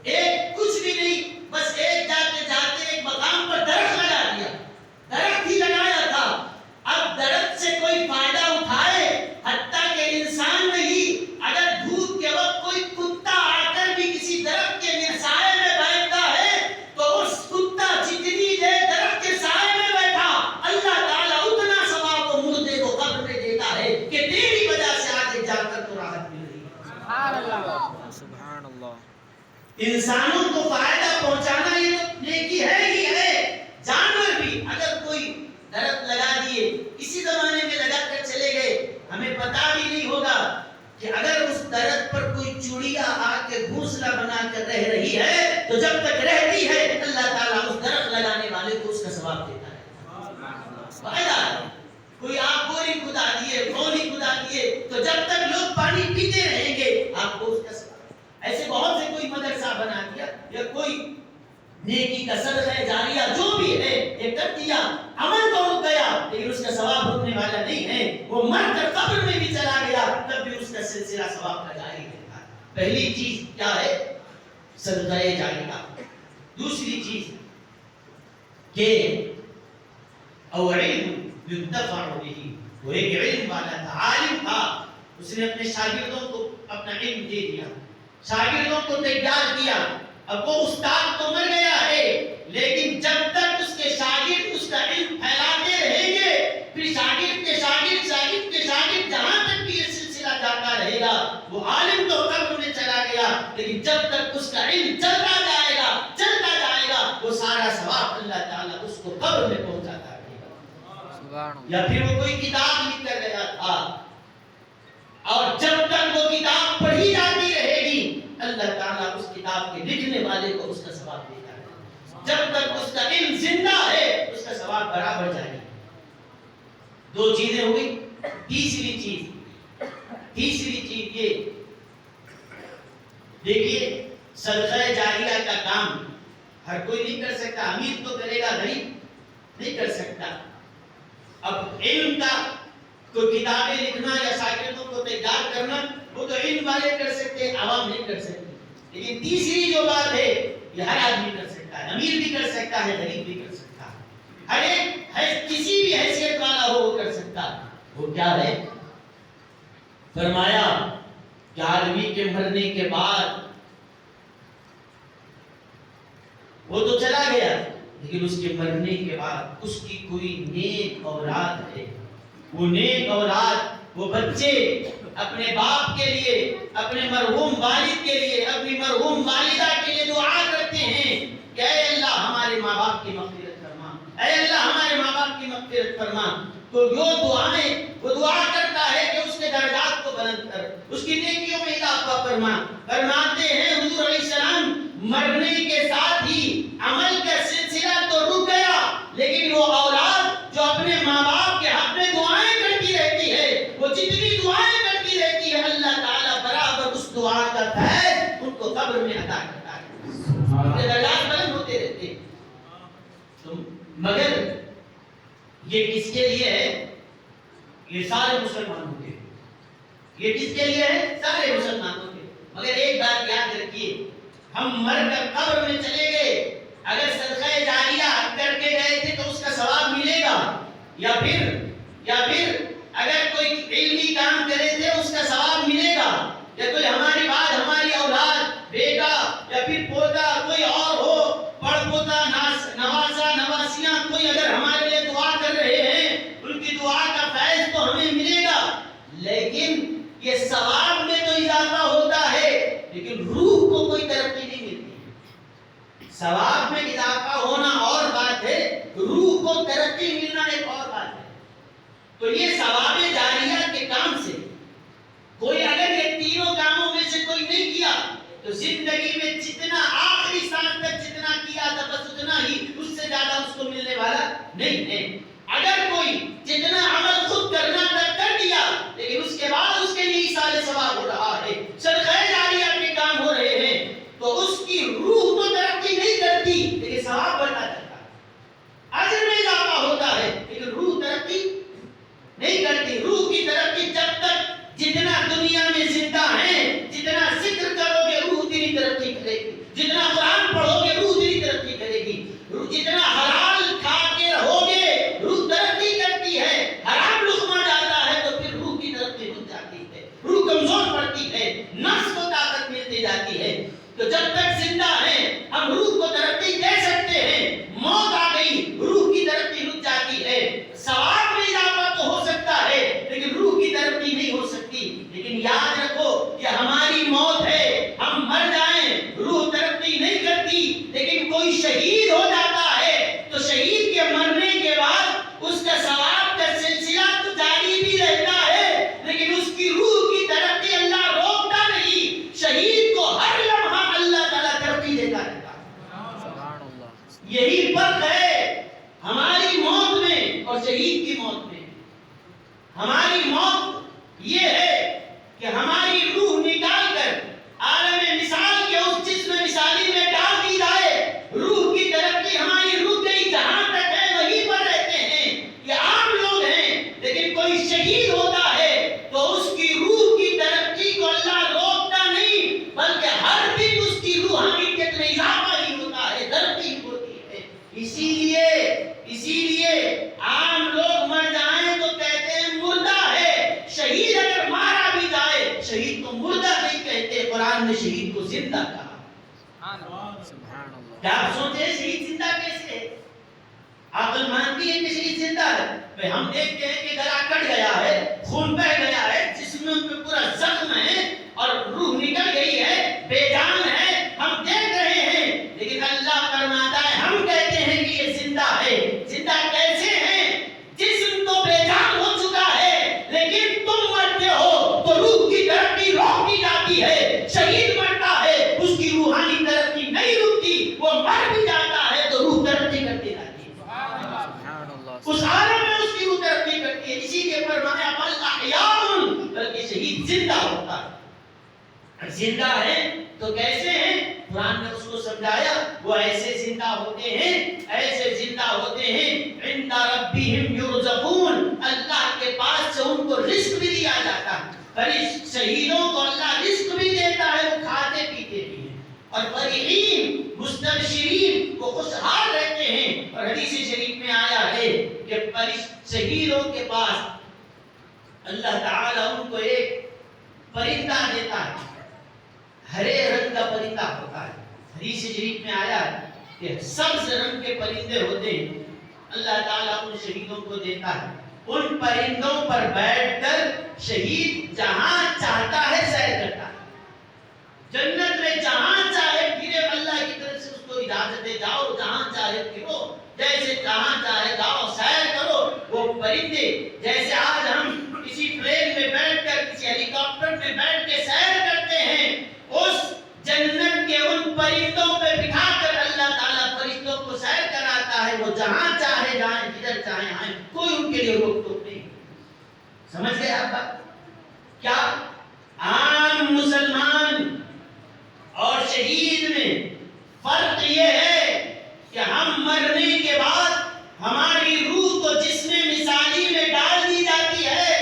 ایک کچھ بھی نہیں، بس ایک جاتے جاتے ایک مقام پر درخت لگا دیا، درخت ہی لگایا تھا. اب درخت سے کوئی فائدہ اٹھائے، حتیٰ کہ انسان نہیں، اگر دھوپ کے وقت کوئی کتا آ کر بھی کسی درخت کے سائے میں بیٹھتا ہے تو اس کتا جتنی دیر درخت کے سائے میں بیٹھا اللہ تعالیٰ اتنا ثواب وہ مردے کو قبر میں دیتا ہے کہ تیری وجہ سے آگے جا کر تو راحت مل رہی ہے. سبحان اللہ. انسانوں کو فائدہ پہنچانا یہ تو نیکی ہے ہی ہے. جانور بھی اگر کوئی درخت لگا دیے، اسی زمانے میں لگا کر چلے گئے، ہمیں پتا بھی نہیں ہوگا کہ اگر اس درخت پر کوئی چڑیا آ کے گھونسلہ بنا کر رہ رہی ہے تو جب تک رہتی ہے اللہ تعالیٰ اس درخت لگانے والے کو اس کا ثواب دیتا ہے. فائدہ ہے. کوئی آپ بوری کھدا دیے، پھولی کھدا دیے، تو جب تک لوگ پانی پیتے رہیں گے آپ کو اس کا ثواب. ایسے بہت سے کوئی مدرسہ بنا دیا یا کوئی نیکی کا صدقہ جاریہ جو بھی ہے یہ کر دیا، عمل تو رک گیا لیکن اس کا ثواب رکنے والا نہیں ہے. وہ مر کر قبر میں بھی چلا گیا تب بھی اس کا سلسلہ ثواب کا جاری رہتا ہے. پہلی چیز کیا ہے؟ صدقہ جاریہ. دوسری چیز کہ او علم ینتفع به، وہ ایک علم والا تھا، عالم تھا، اس نے اپنے شاگردوں کو اپنا علم دے دیا، شاگردوں کو تیار کیا. اب وہ استاد تو مر گیا ہے لیکن جب تک اس کے شاگرد اس کا علم پھیلاتے رہیں گے، پھر شاگرد کے شاگرد شاگرد کے شاگرد جہاں تک بھی یہ سلسلہ جاتا رہے گا. وہ عالم تو قبر میں چلا گیا لیکن جب تک اس کا علم چلتا جائے گا وہ سارا ثواب اللہ تعالیٰ اس کو قبر میں پہنچاتا رہے گا. یا پھر وہ کوئی کتاب لکھ کر گیا تھا اور جب تک وہ کتاب پڑھی جاتی رہے گی اللہ تعالیٰ اس کتاب کے لکھنے والے کو اس کا ثواب دیتا ہے. جب تک اس کا علم زندہ ہے اس کا ثواب برابر جائے گا. 2 چیزیں ہو گئی. تیسری چیز یہ دیکھیے، صدقہ جاریہ کا کام ہر کوئی نہیں کر سکتا. امیر تو کرے گا، غریب نہیں کر سکتا. اب علم کا کوئی کتابیں لکھنا یا شاگردوں کو تیار کرنا وہ تو علم والے کر سکتے، عوام نہیں کر سکتے. لیکن تیسری جو بات ہے یہ ہر آدمی کر سکتا ہے، امیر بھی کر سکتا ہے، غریب بھی کر سکتا ہے، ہر ایک کسی بھی حیثیت والا ہو وہ کر سکتا ہے. وہ کیا ہے؟ فرمایا کہ آدمی کے مرنے کے بعد وہ تو چلا گیا لیکن اس کے مرنے کے بعد اس کی کوئی نیک اولاد ہے. وہ نیک اولاد، وہ بچے اپنے باپ کے لیے، اپنے مرحوم والد کے لیے، اپنی مرحوم والدہ کے لیے دعا کرتے ہیں کہ اے اللہ ہمارے ماں باپ کی مغفرت فرما، اے اللہ ہمارے ماں باپ کی مغفرت فرما. تو جو دعائیں وہ دعا کرتا ہے کہ اس کے درجات کو بلند کر، اس کی نیکیوں میں اضافہ فرما. فرماتے ہیں حضور علیہ السلام مرنے کے ساتھ ہی عمل کا سلسلہ تو رک گیا لیکن وہ اولاد جو اپنے ماں باپ کے حق میں دعائیں کرتی رہتی ہے، وہ جتنی دعائیں کرتی رہتی ہے اللہ تعالیٰ برابر اس دعا کا فیض ان کو قبر میں عطا کرتا ہے، ان کے درجات بلند ہوتے رہتے ہیں. مگر یہ کس کے لیے ہے؟ یہ سارے مسلمانوں کے. یہ کس کے لیے ہے؟ سارے مسلمانوں کے. مگر ایک بات یاد رکھیے، ہم مر کر قبر میں چلے گئے، اگر صدقہ جاریہ کر کے گئے تھے تو اس کا ثواب ملے گا، یا پھر اگر کوئی علمی کام کرے تھے اس کا ثواب ملے گا، یا کوئی ہماری بات، ہماری اولاد، بیٹا یا پھر پوتا کوئی اور ہو، بڑ پوتا، نواسا، نواسیاں کوئی اگر ہمارے لیے دعا کر رہے ہیں ان کی دعا کا فیض تو ہمیں ملے گا. لیکن یہ ثواب میں تو اضافہ ہوتا ہے لیکن روح کو کوئی ترقی نہیں ملتی. ثواب میں اضافہ ہونا اور بات ہے، روح کو ترقی ملنا ایک اور بات ہے. تو یہ ثواب جاریہ کے کام سے کوئی اگر یہ تینوں کاموں میں سے کوئی نہیں کیا تو زندگی میں جتنا آخری سال تک جتنا کیا تھا بس اتنا ہی، اس سے زیادہ اس کو ملنے والا نہیں ہے. اگر کوئی جتنا عمل خود کرنا تھا کر دیا لیکن اس کے بعد اس کے لیے ایصال ثواب ہو رہا ہے، صدقہ جاریہ کے کام ہو رہے ہیں، تو اس کی روح تو ترقی نہیں کرتی لیکن ثواب بڑھتا جاتا ہے، اجر میں اضافہ ہوتا ہے لیکن روح ترقی نہیں کرتی. روح کی ترقی جب تک جتنا دنیا میں زندہ ہیں، جتنا ذکر کرو گے روح اتنی ترقی کرے گی، جتنا قرآن پڑھو گے روح اتنی ترقی کرے گی، جتنا حلال کھا کے رہو گے روح ترقی کرتی ہے. حرام لقمہ جاتا ہے تو پھر روح کی ترقی رک جاتی ہے، روح کمزور پڑتی ہے، نفس کو طاقت ملتی جاتی ہے. تو جب تک زندہ ہیں ہم روح کو ترقی دے سکتے ہیں، موت آ گئی روح کی ترقی رک جاتی ہے. ثواب میں اضافہ تو ہو سکتا ہے لیکن روح کی ترقی نہیں ہو سکتی. لیکن یاد رکھو یہ ہماری موت ہے، ہم مر جائیں روح ترقی نہیں کرتی. لیکن کوئی شہید ہو جاتا ہے تو شہید کے مرنے کے بعد اس کا ثواب کا سلسلہ تو جاری بھی رہتا ہے لیکن اس کی روح کی ترقی اللہ روکتا نہیں. شہید کو ہر لمحہ اللہ تعالیٰ ترقی دیتا رہتا ہے. سبحان اللہ. یہی فرق ہے ہماری موت میں اور شہید کی موت میں. ہماری موت یہ ہے کہ ہماری روح نکال کر عالم مثال کے اس جسم مثالی میں ڈال دی جائے. روح کی ترقی ہماری رک گئی، جہاں تک ہے وہیں پر رہتے ہیں. یہ عام لوگ ہیں لیکن کوئی شہید ہوتا ہے تو اس کی روح کی ترقی کو اللہ روکتا نہیں بلکہ ہر دن اس کی روحانیت میں اضافہ ہی ہوتا ہے، ترقی ہوتی ہے. اسی لیے عام لوگ مر جائیں تو کہتے ہیں مردہ ہے. شہید اگر مارا بھی جائے شہید کو مردہ نہیں کہتے، قرآن نے شہید کو زندہ کہا. سبحان اللہ. کیا آپ سوچتے ہیں شہید زندہ کیسے ہے؟ عقل مانتی ہے کہ شہید زندہ ہے؟ بھئی ہم دیکھتے ہیں کہ گلا کٹ گیا ہے، خون بہہ گیا ہے، جسم میں پورا زخم ہے اور روح نکل گئی ہے، بے جان ہے، ہم دیکھ رہے ہیں لیکن اللہ فرماتا ہے ہم کہتے ہیں کہ یہ زندہ ہے. زندہ کیسے ہیں؟ جسم تو بے جان ہو چکا ہے لیکن تم مرتے ہو تو روح کی ترقی روک دی جاتی ہے. شہید مرتا ہے اس کی روحانی ترقی نہیں رکتی، وہ مر بھی جاتا ہے تو روح ترقی کرتی جاتی ہے. سبحان اللہ. اس عالم میں اس کی روح ترقی کرتی ہے. اسی لیے فرمایا بل احیاء، بلکہ شہید زندہ ہوتا ہے. زندہ ہے تو کیسے ہیں؟ قرآن نے اس کو سمجھایا. وہ ایسے زندہ ہوتے ہیں عند ربہم یرزقون، اللہ کے پاس سے ان کو رزق بھی دیا جاتا ہے. شہیدوں کو اللہ رزق بھی دیتا ہے, وہ کھاتے پیتے بھی ہیں. اور فرحین مستبشرین وہ خوشحال رہتے ہیں. اور حدیث شریف میں آیا ہے کہ شہیدوں کے پاس اللہ تعالیٰ ان کو ایک پرندہ دیتا ہے, ہرے رنگ کا پرندہ ہوتا ہے. حدیث شریف میں آیا ہے کہ سبز رنگ کے پرندے ہوتے ہیں, اللہ تعالیٰ ان شہیدوں کو دیتا ہے. ان پرندوں پر بیٹھ کر شہید جہاں چاہتا ہے سیر کرتا ہے. جنت میں جہاں چاہے پھرے, اللہ کی طرف سے اس کو اجازت دے, جاؤ جہاں چاہے پھرو, جیسے جہاں چاہے جاؤ سیر کرو. وہ پرندے جیسے آج ہم کسی پلین میں بیٹھ کر کسی ہیلی کاپٹر میں بیٹھ کے سیر کرتے ہیں, اس جنت کے ان پرندوں پہ بٹھا کر اللہ تعالیٰ فرشتوں کو سیر کراتا ہے. وہ جہاں چاہے جائیں, جدھر چاہیں آئیں, کوئی ان کے لیے روک ٹوک نہیں. سمجھ گئے آپ بات؟ کیا عام مسلمان اور شہید میں فرق یہ ہے کہ ہم مرنے کے بعد ہماری روح تو جسم مثالی میں ڈال دی جاتی ہے,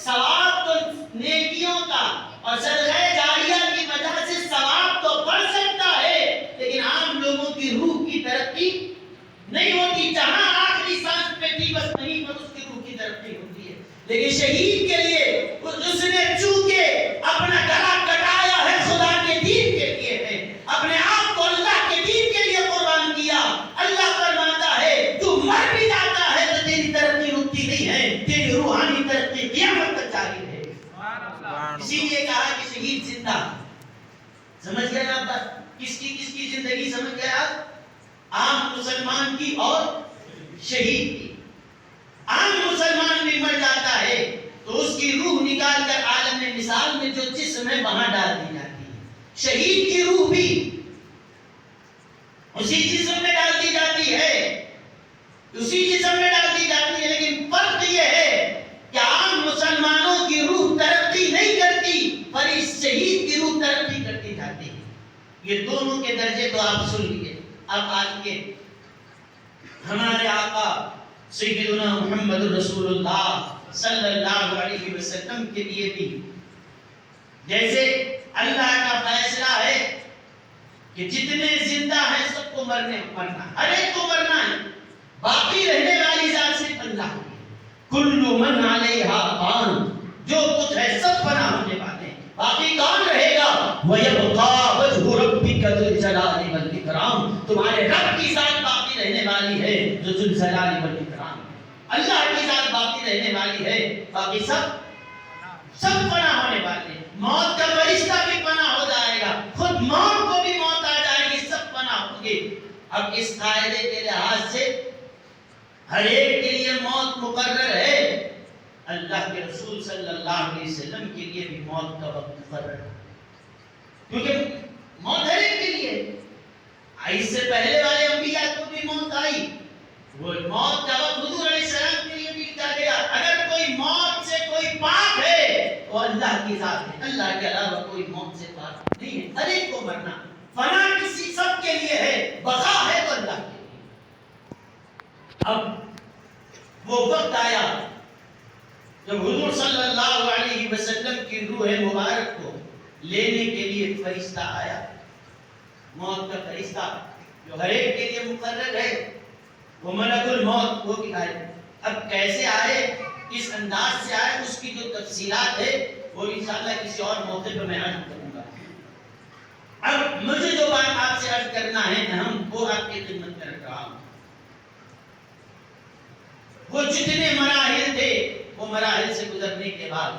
ثواب تو نیکیوں کا اور صدقہ جاریہ کی وجہ سے ثواب تو بڑھ سکتا ہے, لیکن عام لوگوں کی روح کی ترقی نہیں ہوتی. جہاں آخری سانس پہ تھی بس وہیں پر اس کی روح کی ترقی ہوتی ہے. لیکن شہید کے لیے اس نے چونکہ اپنا گلا کٹایا ہے خدا کے دین کے لیے ہے, اپنے آپ کو اللہ کے دین کے لیے قربان کیا. اللہ فرماتا ہے تو مر بھی جاتا ہے تو تیری ترقی رکتی نہیں ہے, تیری روحانی ترقی قیامت تک جاری ہے. اسی لیے کہا کہ شہید زندہ. سمجھ گئے آپ بات؟ کس کی زندگی سمجھ گئے آپ؟ عام مسلمان کی اور شہید کی. عام مسلمان بھی مر جاتا ہے تو اس کی روح نکال کر عالم مثال میں جو جسم ہے وہاں ڈال دی جاتی ہے. شہید کی روح بھی اسی جسم میں ڈال دی جاتی ہے, اسی جسم میں ڈال دی جاتی ہے. لیکن فرق یہ ہے کہ عام مسلمانوں کی روح ترقی نہیں کرتی, پر اس شہید کی روح ترقی کرتی جاتی ہے. یہ دونوں کے درجے تو آپ سن لیے. اب آج کے ہمارے آقا سیدنا محمد رسول اللہ صلی اللہ علیہ وسلم کے لیے بھی جیسے اللہ کا فیصلہ ہے کہ جتنے زندہ ہیں سب کو مرنا, ہر ایک کو مرنا ہے. باقی رہنے والی ذات صرف اللہ ہے. کل من علیہا فان, جو کچھ ہے سب فنا ہونے والے ہیں. باقی کون رہے گا؟ وَيَبْقَى وَجْهُ رَبِّكَ ذُو الْجَلَالِ وَالْإِكْرَامِ, تمہارے رب کی ذات باقی رہنے والی ہے جو ذو الجلال والإکرام. اللہ کی ذات باقی رہنے والی ہے, باقی سب فنا ہونے والے ہیں. موت کا فرشتہ بھی فنا ہو جائے گا, خود موت کو بھی موت آ جائے گی, سب فنا ہوں گے. اب اس قاعدے کے لحاظ سے ہر ایک کے لیے موت مقرر ہے. اللہ کے رسول صلی اللہ علیہ وسلم کے لیے بھی موت کا وقت مقرر ہے, کیونکہ موت ہر ایک کے لیے. اس سے پہلے والے انبیاء کو بھی موت آئی, وہ موت کا وقت حضور علیہ السلام کے لیے بھی لکھا گیا. اگر کوئی موت سے کوئی پاک ہے وہ اللہ کی ذات ہے, اللہ کے علاوہ کوئی موت سے پاک نہیں ہے. ہر ایک کو مرنا, فنا کسی سب کے لیے ہے, بقا ہے تو اللہ کے لیے. اب وہ وقت آیا جب حضور صلی اللہ علیہ وسلم کی روح مبارک کو لینے کے لیے فرشتہ آیا. موت کا فرشتہ جو ہر ایک کے لیے مقرر ہے, وہ ملک الموت وہ بھی آئے. اب کیسے آئے, کس انداز سے آئے, اس کی جو تفصیلات ہے وہ انشاءاللہ کسی اور موقع پر میں عرض کروں گا. اب مجھے جو بات آپ سے عرض کرنا ہے اہم, وہ آپ کی خدمت میں رکھ رہا ہوں. وہ جتنے مراحل تھے وہ مراحل سے گزرنے کے بعد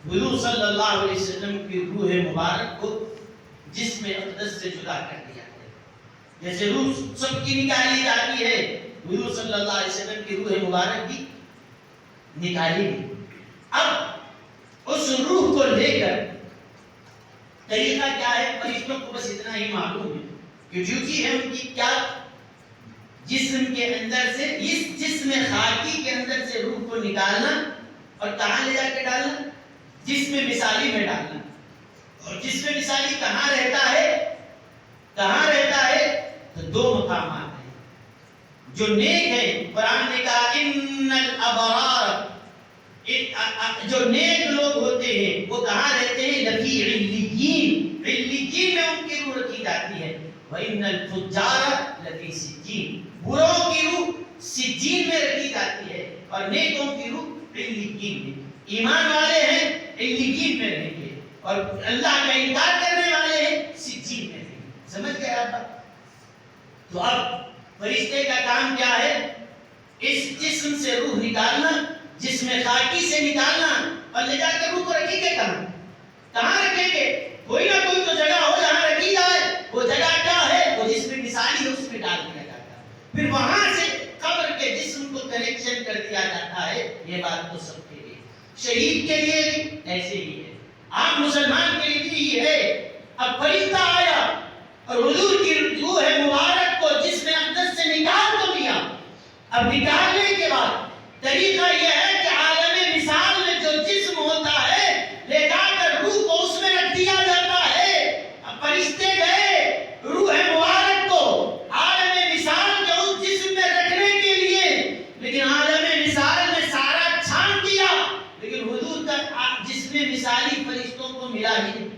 حضور صلی اللہ علیہ وسلم کی روح مبارک کو جسم اقدس سے جدا کر دیا ہے. جیسے روح سب کی نکالی جاتی ہے, حضور صلی اللہ علیہ وسلم کی روح مبارک کی نکالی گئی. اب اس روح کو لے کر طریقہ کیا ہے, فرشتوں کو بس اتنا ہی معلوم ہے کہ ڈیوٹی ہے ان کی کیا, جسم کے اندر سے, اس جسم خاکی کے اندر سے روح کو نکالنا اور کہاں لے جا کے ڈالنا, جسم مثالی میں ڈالنا. اور جسم مثالی کہاں رہتا ہے, کہاں رہتا ہے, تو دو مقامات ہیں جو نیک ہیں. قرآن نے کہا ان الابرار جو نیک لوگ ہوتے ہیں وہ کہاں رہتے ہیں؟ لفی علیین، علیین میں ان کی روح رکھی جاتی ہے. وَإِنَّ الْفُجَّارَ لَفِي سِجِّينَ، بروں کی روح سجین میں رکھی جاتی ہے اور نیکوں کی روح علیین میں. ایمان والے ہیں علیین میں رہیں گے اور اللہ کا انکار کرنے والے ہیں سجین میں رہیں گے. سمجھ گئے آپ بات؟ تو اب فرشتے کا کام کیا ہے؟ اس جسم سے روح نکالنا، جسم خاکی سے نکالنا، اور لے جا کر روح کو رکھیں گے کہاں؟ کہاں رکھیں گے؟ کوئی نہ کوئی تو جگہ ہو جہاں رکھی جائے. وہ جگہ کیا ہے؟ وہ جس میں مثالی ہے اس میں ڈال دیا جاتا ہے، پھر وہاں سے قبر کے جسم کو کنیکشن کر دیا جاتا ہے. یہ بات تو سب کے لیے، شہید کے لیے بھی ایسے ہی ہے، عام مسلمان کے لیے بھی یہ ہے. اب فرشتہ آیا اور حضور کی روح مبارک کو جسم اقدس سے نکال تو لیا. اب نکالنے کے بعد طریقہ یہ ہے کہ عالم مثال میں جو جسم ہوتا ہے لے جا کر روح کو اس میں رکھ دیا جاتا ہے. اب فرشتے گئے روح مبارک کو عالم مثال کے اس جسم میں رکھنے کے لیے، لیکن عالم مثال میں سارا چھان دیا، لیکن حضور کا جسم مثالی فرشتوں کو ملا ہی نہیں.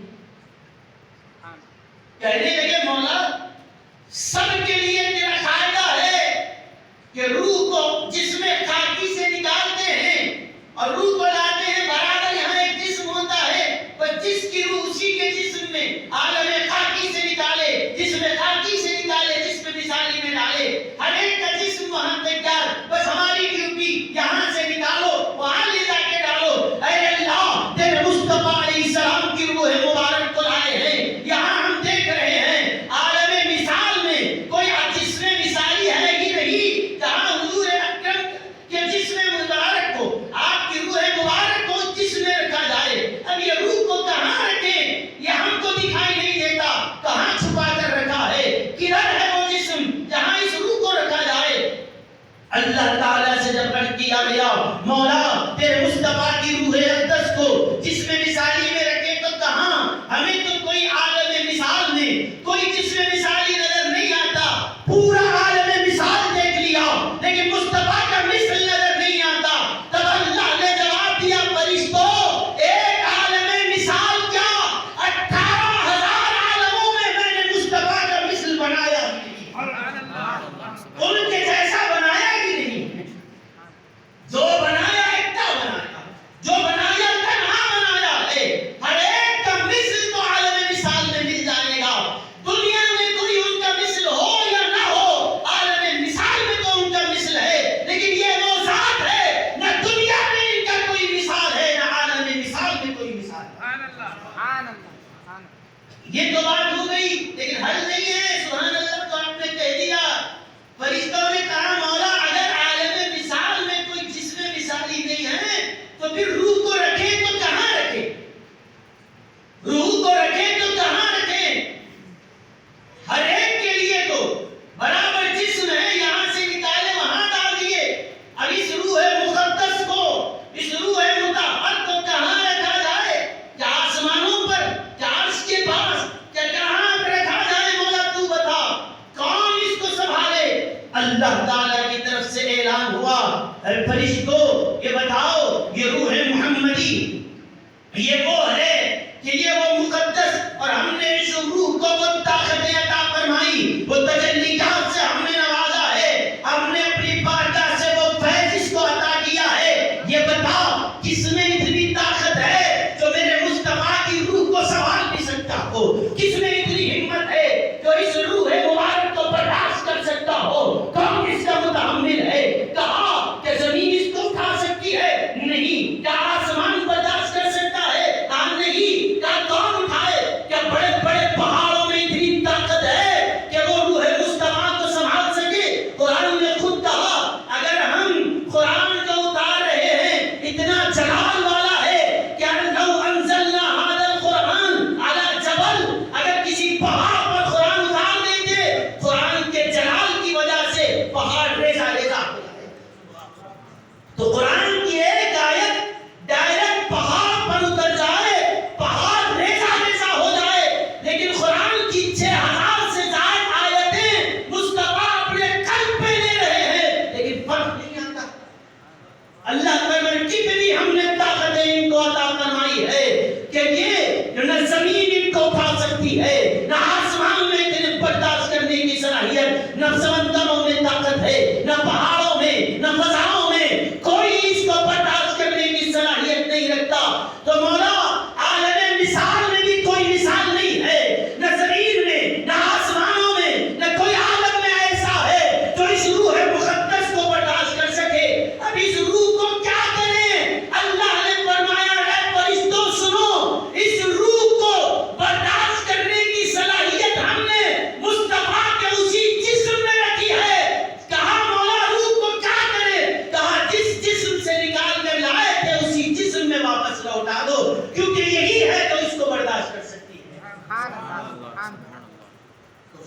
کہنے لگے مولا سب کے لیے تیرا قاعدہ ہے کہ روح کو جسم خاکی سے نکالتے ہیں اور روح کو لاتے ہیں برابر. یہاں ایک جسم ہوتا ہے بس جس کی روح اسی کے جسم میں عالم خاکی سے نکالے، جسم خاکی سے نکالے، جسم مثالی میں ڈالے. ہر ایک کا جسم وہاں تیار، بس ہماری ڈیوٹی یہاں سے نکالو وہاں لے جا کے ڈالو. اے اللہ تیرے مصطفیٰ علیہ السلام کی روح مبارک کو لائے ہیں. یہاں ہم دیکھ رہے ہیں عالم مثال میں کوئی جسم مثالی ہے ہی نہیں جہاں حضور اکرم کے جسم مبارک کو، آپ کی روح مبارک کو جسم میں رکھا جائے. اب یہ روح کو کہاں رکھیں؟ یہ ہم کو دکھائی نہیں دیتا. کہاں چھپا کر رکھا ہے؟ کدھر ہے وہ جسم جہاں اس روح کو رکھا جائے؟ اللہ تعالیٰ سے جب عرض کیا گیا مولا تیرے مصطفیٰ کی روح اقدس کو جسم مثالی میں رکھے تو کہاں؟ ہمیں تو کوئی عالم مثال میں کوئی جسم مثالی نظر نہیں آتا. پورا عالم مثال دیکھ لیا لیکن مصطفیٰ کا مثل نظر نہیں آتا. تب اللہ نے جواب دیا فرشتوں ایک عالم مثال کیا 18,000 عالموں میں میں نے مصطفیٰ کا مثل بنایا ہی نہیں، ان کے جیسا بنایا ہی نہیں. جو بنایا ایکتا بنایا، جو بنایا تنہا بنایا ہے. ہر ایک کا مثل تو عالم مثال میں مل جائے گا. دنیا میں کوئی ان کا مثل ہو یا نہ ہو، عالم مثال میں تو ان کا مثل ہے. لیکن یہ وہ ذات ہے نہ دنیا میں ان کا کوئی مثال ہے نہ عالم مثال میں کوئی مثال ہے. یہ تو بات ہو گئی لیکن حل نہیں ہے. سبحان اللہ، تو آپ نے کہہ دیا. فرشتوں نے کہا مولا اگر عالم مثال میں کوئی جسم مثالی نہیں ہے تو پھر روح کو رکھے تو کہاں رکھے؟ روح کو رکھے تو کہاں رکھے؟ ہر ایک کے لیے تو برابر جسم ہے، یہاں سے نکالے وہاں ڈال دیے. اب اس روح مقدس کو، اس روح مطہر کو کہاں رکھا جائے؟ کیا آسمانوں پر؟ کیا عرش کے پاس؟ کیا کہاں رکھا جائے؟ مولا تو بتا کون اس کو سنبھالے؟ اللہ تعالیٰ کی طرف سے اعلان ہوا اے فرشتوں یہ بتاؤ یہ روح محمدی یہ وہ ہے کہ یہ وہ مقدس، اور ہم نے اس روح کو وہ طاقت عطا فرمائی، وہ تجلیات سے ہم نے نوازا ہے، ہم نے اپنی بارگاہ سے وہ فیض اس کو عطا کیا ہے. یہ بتا کس میں اتنی طاقت ہے جو میرے مصطفیٰ کی روح کو سنبھال نہیں سکتا ہو؟ کس میں اتنی ہمت ہے جو اس روح مبارک کو برداشت کر سکتا ہو؟ کون اس کا متحمل ہے؟ کہا کہ زمین اس کو اٹھا سکتی ہے؟ نہیں. کیا آسمان برداشت کر سکتا ہے؟ ہاں نہیں. کیا کون اٹھائے؟ کیا بڑے بڑے پہاڑوں میں اتنی طاقت ہے کہ وہ روح مصطفیٰ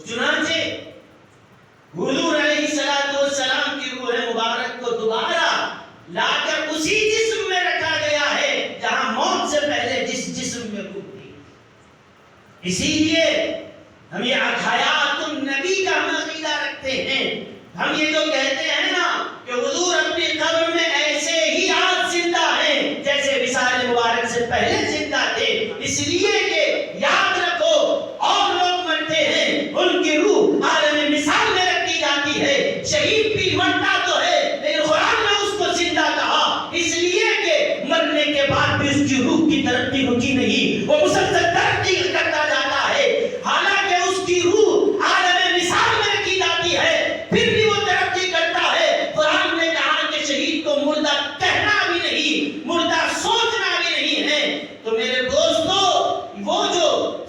چنانچہ حضور علیہ السلام کی روح مبارک کو دوبارہ لا کر اسی جسم میں رکھا گیا ہے جہاں موت سے پہلے جس جسم میں روح تھی. اسی لیے ہم یہ حیات النبی کا ہم عقیدہ رکھتے ہیں. ہم یہ جو کہتے ہیں نا کہ حضور اپنی قبر میں ایسے ہی آج زندہ ہیں جیسے وصال مبارک سے پہلے زندہ تھے، اس لیے کہ یاد رکھو اور لوگ مرتے ہیں ان کی روح عالم مثال میں رکھی جاتی ہے. شہید بھی مرتا تو ہے لیکن قرآن نے اس کو زندہ کہا اس لیے کہ مرنے کے بعد بھی اس کی روح کی ترقی رکی نہیں، وہ مسلسل ترقی کرتا جاتا ہے. حالانکہ اس کی روح عالم مثال میں رکھی جاتی ہے پھر بھی وہ ترقی کرتا ہے. قرآن نے کہا کہ شہید کو مردہ کہنا بھی نہیں، مردہ سوچنا بھی نہیں ہے. تو میرے دوستو وہ جو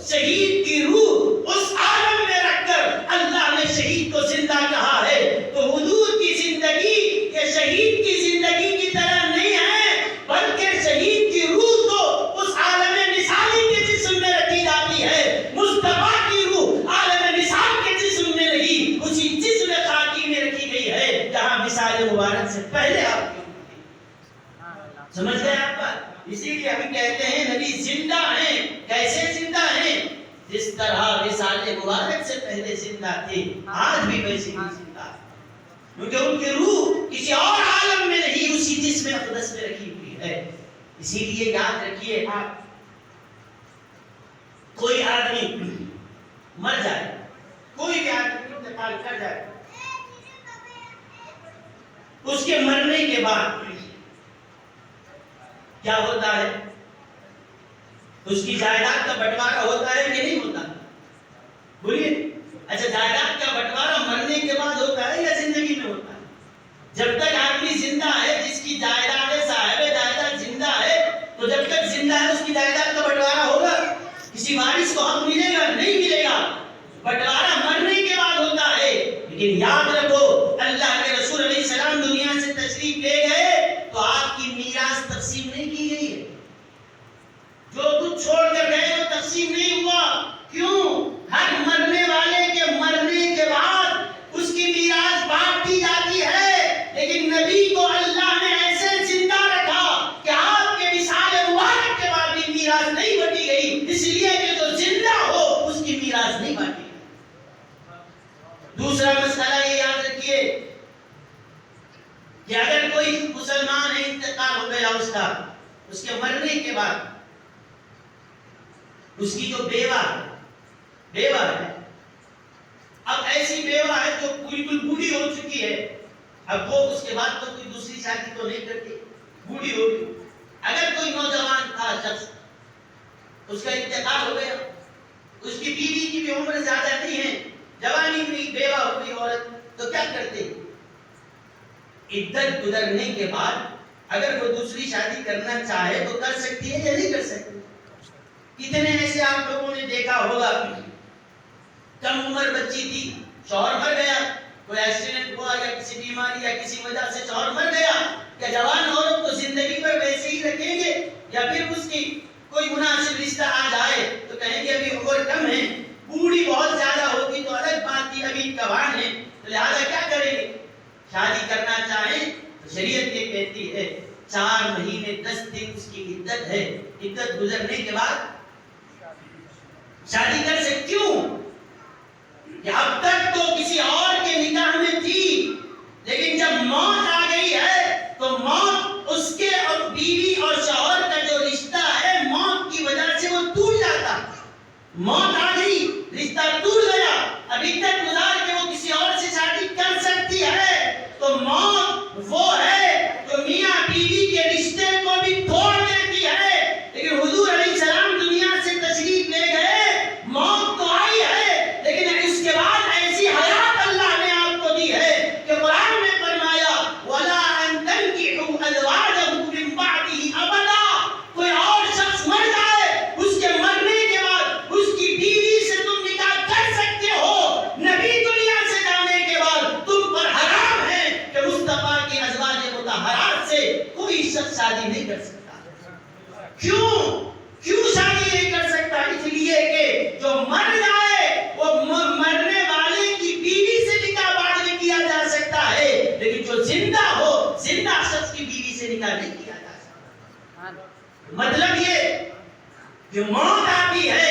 شہید کی روح اس عالم میں رکھ کر اللہ نے شہید کو زندہ کہا ہے، تو حضور کی زندگی یہ شہید کی زندگی کی طرح نہیں ہے، بلکہ شہید کی روح تو اس عالم مثالی کے جسم میں رکھی جاتی ہے. مصطفیٰ کی روح عالم مثال کے جسم میں نہیں، اسی جسم خاکی میں رکھی گئی ہے جہاں مثال مبارک سے پہلے آپ کی روح تھی. سمجھ گئے آپ بات؟ اسی لیے ہم کہتے ہیں نبی زندہ ہیں. کیسے زندہ ہیں؟ جس طرح وصال مبارک سے پہلے زندہ تھے آج بھی ویسے ہی زندہ ہیں، کیونکہ ان کی روح کسی اور عالم میں نہیں اسی جسم اقدس میں رکھی ہوئی ہے. اسی لیے یاد رکھیے آپ کوئی آدمی مر جائے، کوئی بھی آدمی انتقال کر جائے، اس کے مرنے کے بعد کیا ہوتا ہے؟ اس کی جائیداد کا بٹوارا ہوتا ہے کہ نہیں ہوتا؟ بولیے. اچھا جائیداد کا بٹوارا مرنے کے بعد ہوتا ہے یا زندگی میں ہوتا ہے؟ جب تک آدمی زندہ ہے، جس کی جائیداد ہے، صاحب جائیداد زندہ ہے، تو جب تک زندہ ہے اس کی جائیداد کا بٹوارا ہوگا. کسی وارث کو حق ملے گا؟ نہیں ملے گا. بٹوارا مرنے کے بعد ہوتا ہے. لیکن یاد رکھو اللہ کے رسول علیہ السلام دنیا سے تشریف لے گئے تو آپ کی میراث تقسیم نہیں کی گئی ہے. جو کچھ چھوڑ کر گئے وہ تقسیم نہیں ہوا. کیوں؟ ہر مرنے والے کے مرنے کے بعد اس کی میراث بانٹی جاتی ہے، لیکن نبی کو اللہ نے ایسے زندہ رکھا کہ آپ کے وصال مبارک کے بعد بھی میراث نہیں بانٹی گئی، اس لیے کہ جو زندہ ہو اس کی میراث نہیں بانٹی گئی. دوسرا مسئلہ یہ یاد رکھیے کہ اگر کوئی مسلمان ہے انتقال ہو گیا اس کے مرنے کے بعد اس کی جو بیوہ ہے، اب ایسی بیوہ ہے جو بالکل بوڑھی ہو چکی ہے، اب وہ اس کے بعد تو کوئی دوسری شادی تو نہیں کرتی، بوڑھی ہو گئی. اگر کوئی نوجوان تھا شخص اس کا انتقال ہو گیا، اس کی بیوی کی بھی عمر زیادہ نہیں ہے، جوانی میں بیوہ ہو گئی عورت، تو کیا کرتے؟ عدت گزرنے کے بعد اگر وہ دوسری شادی کرنا چاہے تو کر سکتی ہے یا نہیں کر سکتی؟ کتنے ایسے آپ لوگوں نے دیکھا ہوگا کم عمر بچی تھی، شوہر مر گیا، کوئی ایکسیڈنٹ ہوا یا کسی بیماری یا کسی وجہ سے شوہر مر گیا، کیا جوان عورت کو زندگی پر ویسے ہی رکھیں گے یا پھر اس کی کوئی مناسب رشتہ آ جائے تو کہیں گے ابھی عمر کم ہے؟ بوڑھی بہت زیادہ ہوگی تو الگ بات تھی، ابھی جوان ہے تو لہٰذا کیا کریں گے؟ شادی کرنا چاہیں تو شریعت یہ کہتی ہے 4 مہینے 10 دن اس کی عدت ہے، عدت گزرنے کے بعد شادی کر سکتے. کیوں؟ کہ اب تک تو کسی اور کے نکاح میں تھی، لیکن جب موت آ گئی ہے تو موت اس کے اور بیوی اور شوہر کا جو رشتہ ہے موت کی وجہ سے وہ ٹوٹ جاتا. موت آ گئی، رشتہ ٹوٹ گیا، اب عدت گزار کے وہ کسی اور سے شادی کر سکتی ہے. تو موت وہ ہے جو میاں بیوی کے رشتے کو بھی توڑ دیتی ہے. لیکن حضور علیہ السلام دنیا سے تشریف لے گئے، موت تو آئی ہے لیکن اس کے بعد ایسی حیات اللہ نے آپ کو دی ہے کہ قرآن نے فرمایا وَلَا أَن تَنْكِحُوا أَزْوَاجَهُ مِن بَعْدِهِ أَبَدًا. کوئی اور شخص مر جائے، اس کے مرنے کے بعد اس کی بیوی مطلب یہ کہ موت آتی ہے،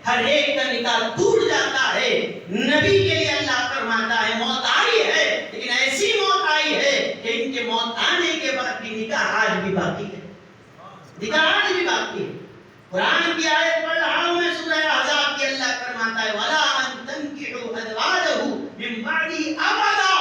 ہر ایک کا نکاح ٹوٹ جاتا ہے۔ نبی کے لیے اللہ فرماتا ہے موت آئی ہے، لیکن ایسی موت آئی ہے کہ ان کے موت آنے کے بعد بھی نکاح آج بھی باقی ہے، نکاح آج بھی باقی ہے۔ قرآن کی آیت پڑھ رہا ہوں میں، سورہ احزاب کی، اللہ فرماتا ہے وَلَا أَن تَنكِحُوا أَزْوَاجَهُ مِن بَعْدِهِ أَبَدًا۔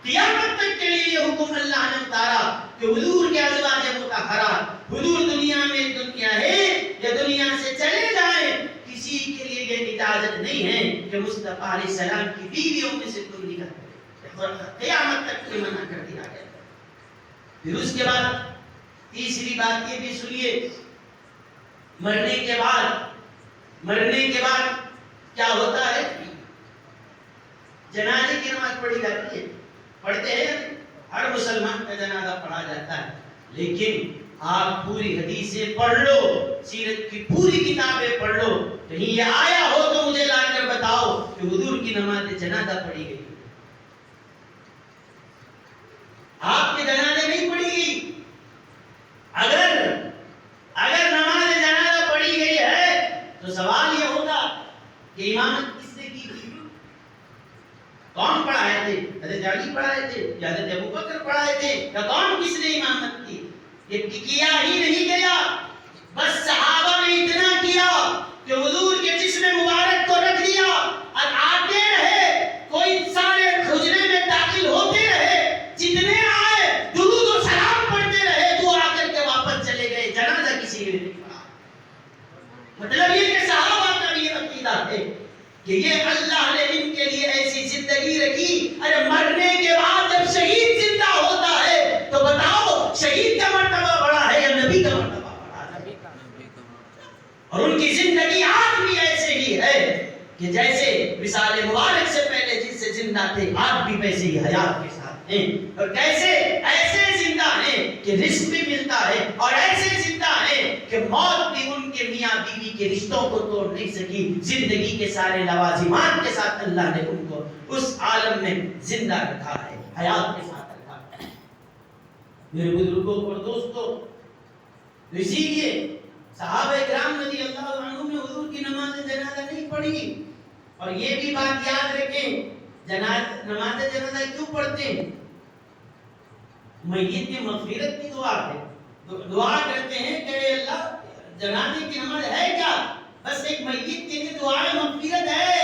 قیامت تک کے لیے یہ حکم اللہ نے اتارا کہ حضور کے ازواج مطہرات، حضور دنیا میں دنیا ہے یا دنیا سے چلے جائیں، کسی کے لیے یہ اجازت نہیں ہے کہ مصطفیٰ علیہ السلام کی بیویوں میں سے کوئی نکاح کرے، قیامت تک یہ منع کر دیا گیا۔ پھر اس کے بعد تیسری بات یہ بھی سنیے، مرنے کے بعد کیا ہوتا ہے؟ جنازے کی نماز پڑھی جاتی ہے، پڑھتے ہیں، ہر مسلمان کا جنازہ پڑھا جاتا ہے، لیکن آپ پوری حدیثیں پڑھ لو، سیرت کی پوری کتابیں پڑھ لو، کہیں یہ آیا ہو تو مجھے لا کر بتاؤ کہ حضور کی نماز جنازہ پڑھی گئی، آپ کے جنازے نہیں پڑھی گئی۔ اگر نماز جنازہ پڑھی گئی ہے تو سوال یہ ہوگا کہ امامت کس نے کی تھی؟ کون پڑھائے تھے؟ حضرت علی پڑھائے تھے یا حضرت ابوبکر پڑھائے تھے یا کون کس نے امامت کی؟ یہ کیا ہی نہیں گیا، بس صحابہ نے اتنا کیا کہ حضور کے جسم مبارک کو رکھ دیا اور آتے رہے، کوئی سارے حجرے میں داخل ہوتے رہے، جتنے آئے درود و سلام پڑھتے رہے، دعا کر کے واپس چلے گئے، جنازہ کسی نے نہیں پڑھا۔ مطلب یہ کہ صحابہ کا یہ عقیدہ ہے کہ یہ اللہ نے ان کے لیے ایسی زندگی رکھی۔ ارے مرنے کے بعد جب شہید زندہ ہوتا ہے تو بتاؤ شہید کا مرتبہ بڑا ہے یا نبی کا مرتبہ بڑا ہے؟ اور ان کی زندگی آج بھی ایسے ہی ہے کہ جیسے وصال مبارک سے پہلے جس سے زندہ تھے آج بھی ویسے ہی حیات کے ساتھ ہیں، اور کیسے ایسے زندہ ہیں کہ رزق بھی ملتا ہے، اور ایسے زندہ ہیں کہ موت بھی ان کے میاں بیوی کے رشتوں کو توڑ نہیں سکی، زندگی کے سارے لوازمات کے ساتھ اللہ نے ان کو اس عالم میں زندہ رکھا ہے، حیات کے ساتھ رکھا ہے۔ میرے بزرگوں اور دوستوں، اسی لیے صحابہ کرام رضی اللہ عنہم نے حضور کی نماز جنازہ نہیں پڑھی، اور یہ بھی بات یاد رکھیں نماز جنازہ کیوں پڑھتے ہیں؟ میت کی مغفرت کی دعا ہے، دعا کرتے ہیں کہ اے اللہ جنازے کی نماز ہے کیا؟ بس ایک میت کے لیے دعائے مغفرت ہے،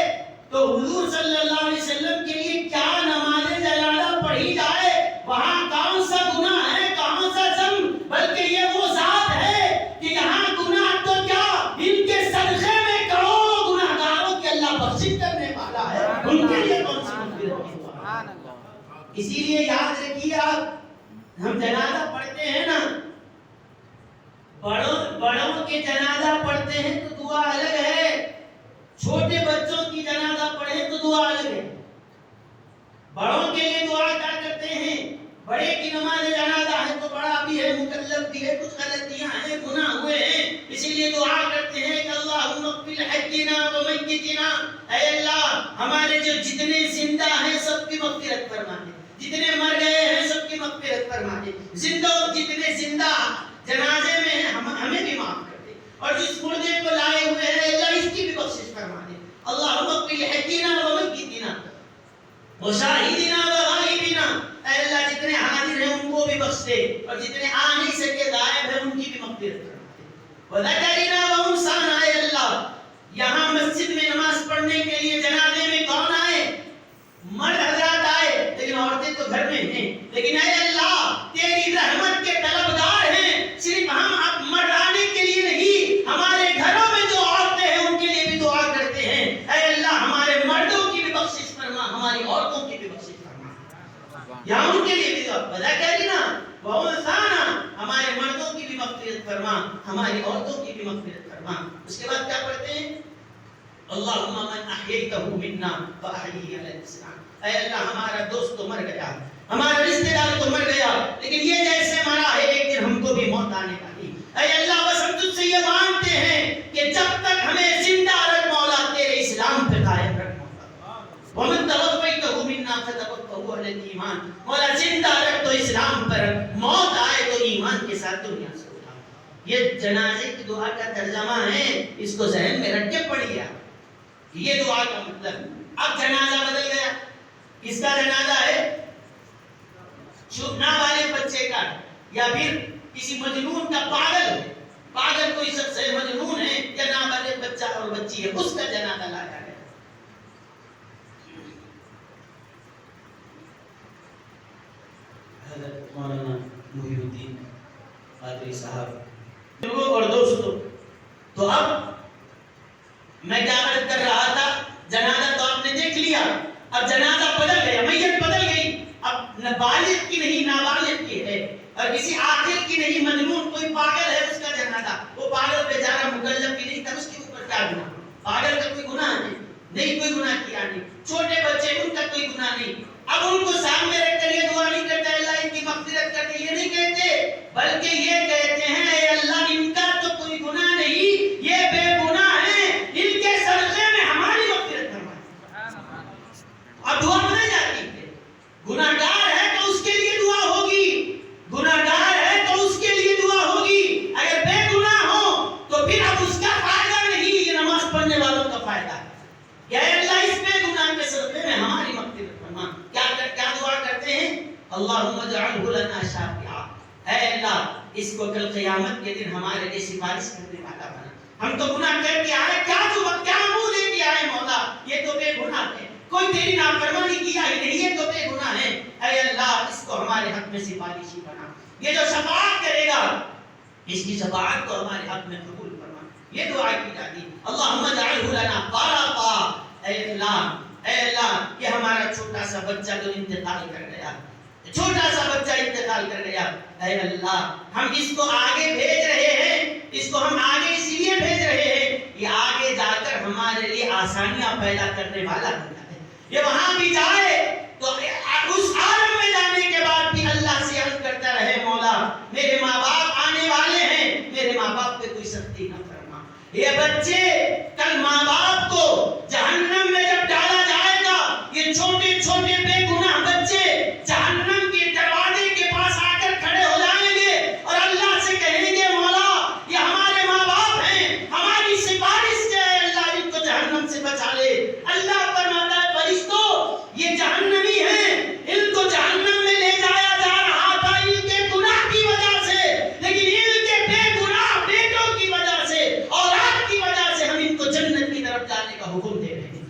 تو حضور صلی اللہ علیہ وسلم کے لیے کیا نماز جنازہ پڑھی جائے؟ وہاں کون سا گناہ ہے، کون سا ذنب؟ بلکہ یہ وہ ذات ہے کہ یہاں گناہ تو کیا، ان کے صدقے میں کروڑوں گناہگاروں کی اللہ بخشش کرنے والا ہے، ان کے لیے کون سی مغفرت کی دعا؟ اسی لیے یاد رکھیے، آپ ہم جنازہ پڑھتے ہیں نا، بڑوں کے جنازہ پڑھتے ہیں تو دعا الگ ہے، چھوٹے بچوں کی جنازہ پڑھیں تو دعا الگ ہے۔ بڑوں کے لیے دعا کیا کرتے ہیں؟ بڑے کی نماز جنازہ ہے تو بڑا بھی ہے، مکلف بھی ہے، کچھ غلطیاں ہیں، گناہ ہوئے ہیں، اسی لیے دعا کرتے ہیں کہ اللہم اغفر حینا و میتنا، اے اللہ ہمارے جو جتنے زندہ ہیں سب کی مغفرت فرما دے، جتنے مر گئے ہیں سب کی مغفرت فرما دے، جتنے زندہ جنازے میں ہیں ہمیں بھی معاف کر دے، اور جس مردے کو لائے ہوئے ہیں اللہ اس کی بھی بخشش فرما دے۔ اللہم اغفر حینا و میتنا و شاہدنا و غائبنا، اے اللہ جتنے حاضر ہیں ان کو بھی بخش دے، اور جتنے آ نہیں سکے غائب ہیں ان کی بھی مغفرت فرما دے۔ وذکرنا و انسانا، اے اللہ یہاں مسجد میں نماز پڑھنے کے لیے جنازے میں کون آئے؟ مرد حضرات آئے، لیکن عورتیں تو گھر میں ہیں، لیکن اے اللہ تیری رحمت کے طلبگار ہیں، صرف ہم اب مردانے کے لیے نہیں، ہمارے گھروں میں جو عورتیں ہیں ان کے لیے بھی دعا کرتے ہیں، اے اللہ ہمارے مردوں کی بھی بخشش فرما، ہماری عورتوں کی بھی بخشش فرما، یہاں ان کے لیے بھی دعا، وذکرنا و انسانا، ہمارے مردوں کی بھی مغفرت فرما، ہماری عورتوں کی بھی مغفرت فرما۔ اس کے بعد کیا پڑھتے ہیں؟ اللہم من احییتہ منا فاحیہ علی الاسلام، اے اللہ ہمارا دوست تو مر گیا، ہمارا رشتہ دار تو مر گیا، لیکن یہ جیسے مرا ہے ایک دن ہم کو بھی موت آنے والی، اے اللہ بس ہم تجھ سے یہ مانگتے ہیں کہ جب تک ہمیں زندہ رکھ مولا تیرے اسلام پہ قائم رکھ مولا، ومن توفیتہ منا فتوفہ علی الایمان، مولا زندہ رکھ تو اسلام پر، موت آئے تو ایمان کے ساتھ دنیا سے اٹھا۔ یہ جنازے کی دعا کا ترجمہ ہے، اس کو ذہن میں رکھ کے پڑھیے آپ، یہ دعا کا مطلب۔ اب جنازہ بدل گیا، کس کا جنازہ ہے؟ نابالغ بچے کا، یا پھر کسی مجنون کا، پاگل کوئی شخص ہے، مجنون ہے، یا نابالغ بچہ اور بچی ہے، اس کا جنازہ لایا گیا۔ حضرت مولانا محی الدین قادری صاحب اور دوستو، تو اب میں کیا عرض کر رہا تھا، جنازہ تو آپ نے دیکھ لیا، اب جنازہ بدل گیا، میت بدل گئی، اب نہ بالغ کی نہیں نابالغ کی ہے، اور کسی عاقل کی نہیں، مجنون کوئی پاگل ہے اس کا جنازہ، وہ پاگل بیچارہ مکلف بھی نہیں تھا، اس کے اوپر کیا گناہ؟ پاگل کا کوئی گناہ نہیں، کوئی گناہ کیا نہیں، چھوٹے بچے ان کا کوئی گناہ نہیں۔ اب ان کو سامنے رکھ کر یہ دعا نہیں کرتے اللہ ان کی مغفرت کر دے، یہ نہیں کہتے، بلکہ یہ کہتے ہیں اے اللہ ان کا تو کوئی گناہ نہیں، یہ بے گناہ ہیں، ان کے صدقے میں ہماری مغفرت فرما۔ اب دعا بدل جاتی ہے، گناہگار ہے تو اس کے لیے دعا ہوگی، گناہگار ہے تو اس کے لیے دعا ہوگی، اگر بے گناہ ہو تو پھر اب اس کا فائدہ نہیں، یہ نماز پڑھنے والوں کا فائدہ ہے کہ اے اللہ اس بے گناہ کے صدقے میں ہماری مغفرت فرما۔ کیا دعا کرتے ہیں؟ اللہم اجعلہ لنا شافعا، اے اللہ اس کو کل قیامت کے دن ہمارے لیے سفارش کرنے والا بنا۔ ہم تو گناہ کر کے آئے، کیا منہ لے کے آئے مولا، یہ تو بے گناہ ہے، کوئی تیری نافرمانی کیا ہی نہیں، یہ تو بے گناہ ہے، اے اللہ اس کو ہمارے حق میں سفارشی بنا۔ یہ جو شفاعت کرے گا اس کی شفاعت کو ہمارے حق میں قبول فرما، یہ دعا کی جاتی۔ اللہم اجعلہ لنا فرطا، اے اللہ یہ ہمارا چھوٹا سا بچہ تو انتقال کر گیا، چھوٹا سا بچہ انتقال کر گیا، اے اللہ ہم اس کو آگے بھیج رہے ہیں، اس کو ہم آگے اس لیے بھیج رہے ہیں، یہ آگے جا کر ہمارے لیے آسانیاں پیدا کرنے والا بنتا ہے، یہ وہاں بھی جائے تو اس عالم میں جانے کے بعد بھی اللہ سے عرض کرتا رہے مولا میرے ماں باپ آنے والے ہیں، میرے ماں باپ پہ کوئی سختی نہ فرما۔ یہ بچے کل ماں باپ کو جہنم میں جب ڈالا جائے گا، یہ چھوٹے چھوٹے بے گناہ بچے جہنم کے دروازے کے پاس آ کر کھڑے ہو جائیں گے اور اللہ سے کہیں گے مولا یہ ہمارے ماں باپ ہیں، ہماری سفارش سے اللہ ان کو جہنم سے بچا لے۔ اللہ فرماتا ہے فرشتوں یہ جہنمی ہیں، ان کو جہنم میں لے جایا جا رہا تھا ان کے گناہ کی وجہ سے، لیکن ان کے بے گناہ بیٹوں کی وجہ سے، اولاد کی وجہ سے ہم ان کو جنت کی طرف جانے کا حکم دے رہے ہیں۔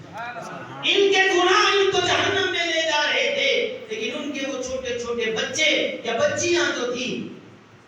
ان کے گناہ ان کو جہنم میں لے جا رہے تھے، لیکن ان کے وہ چھوٹے چھوٹے بچے یا بچیاں جو تھی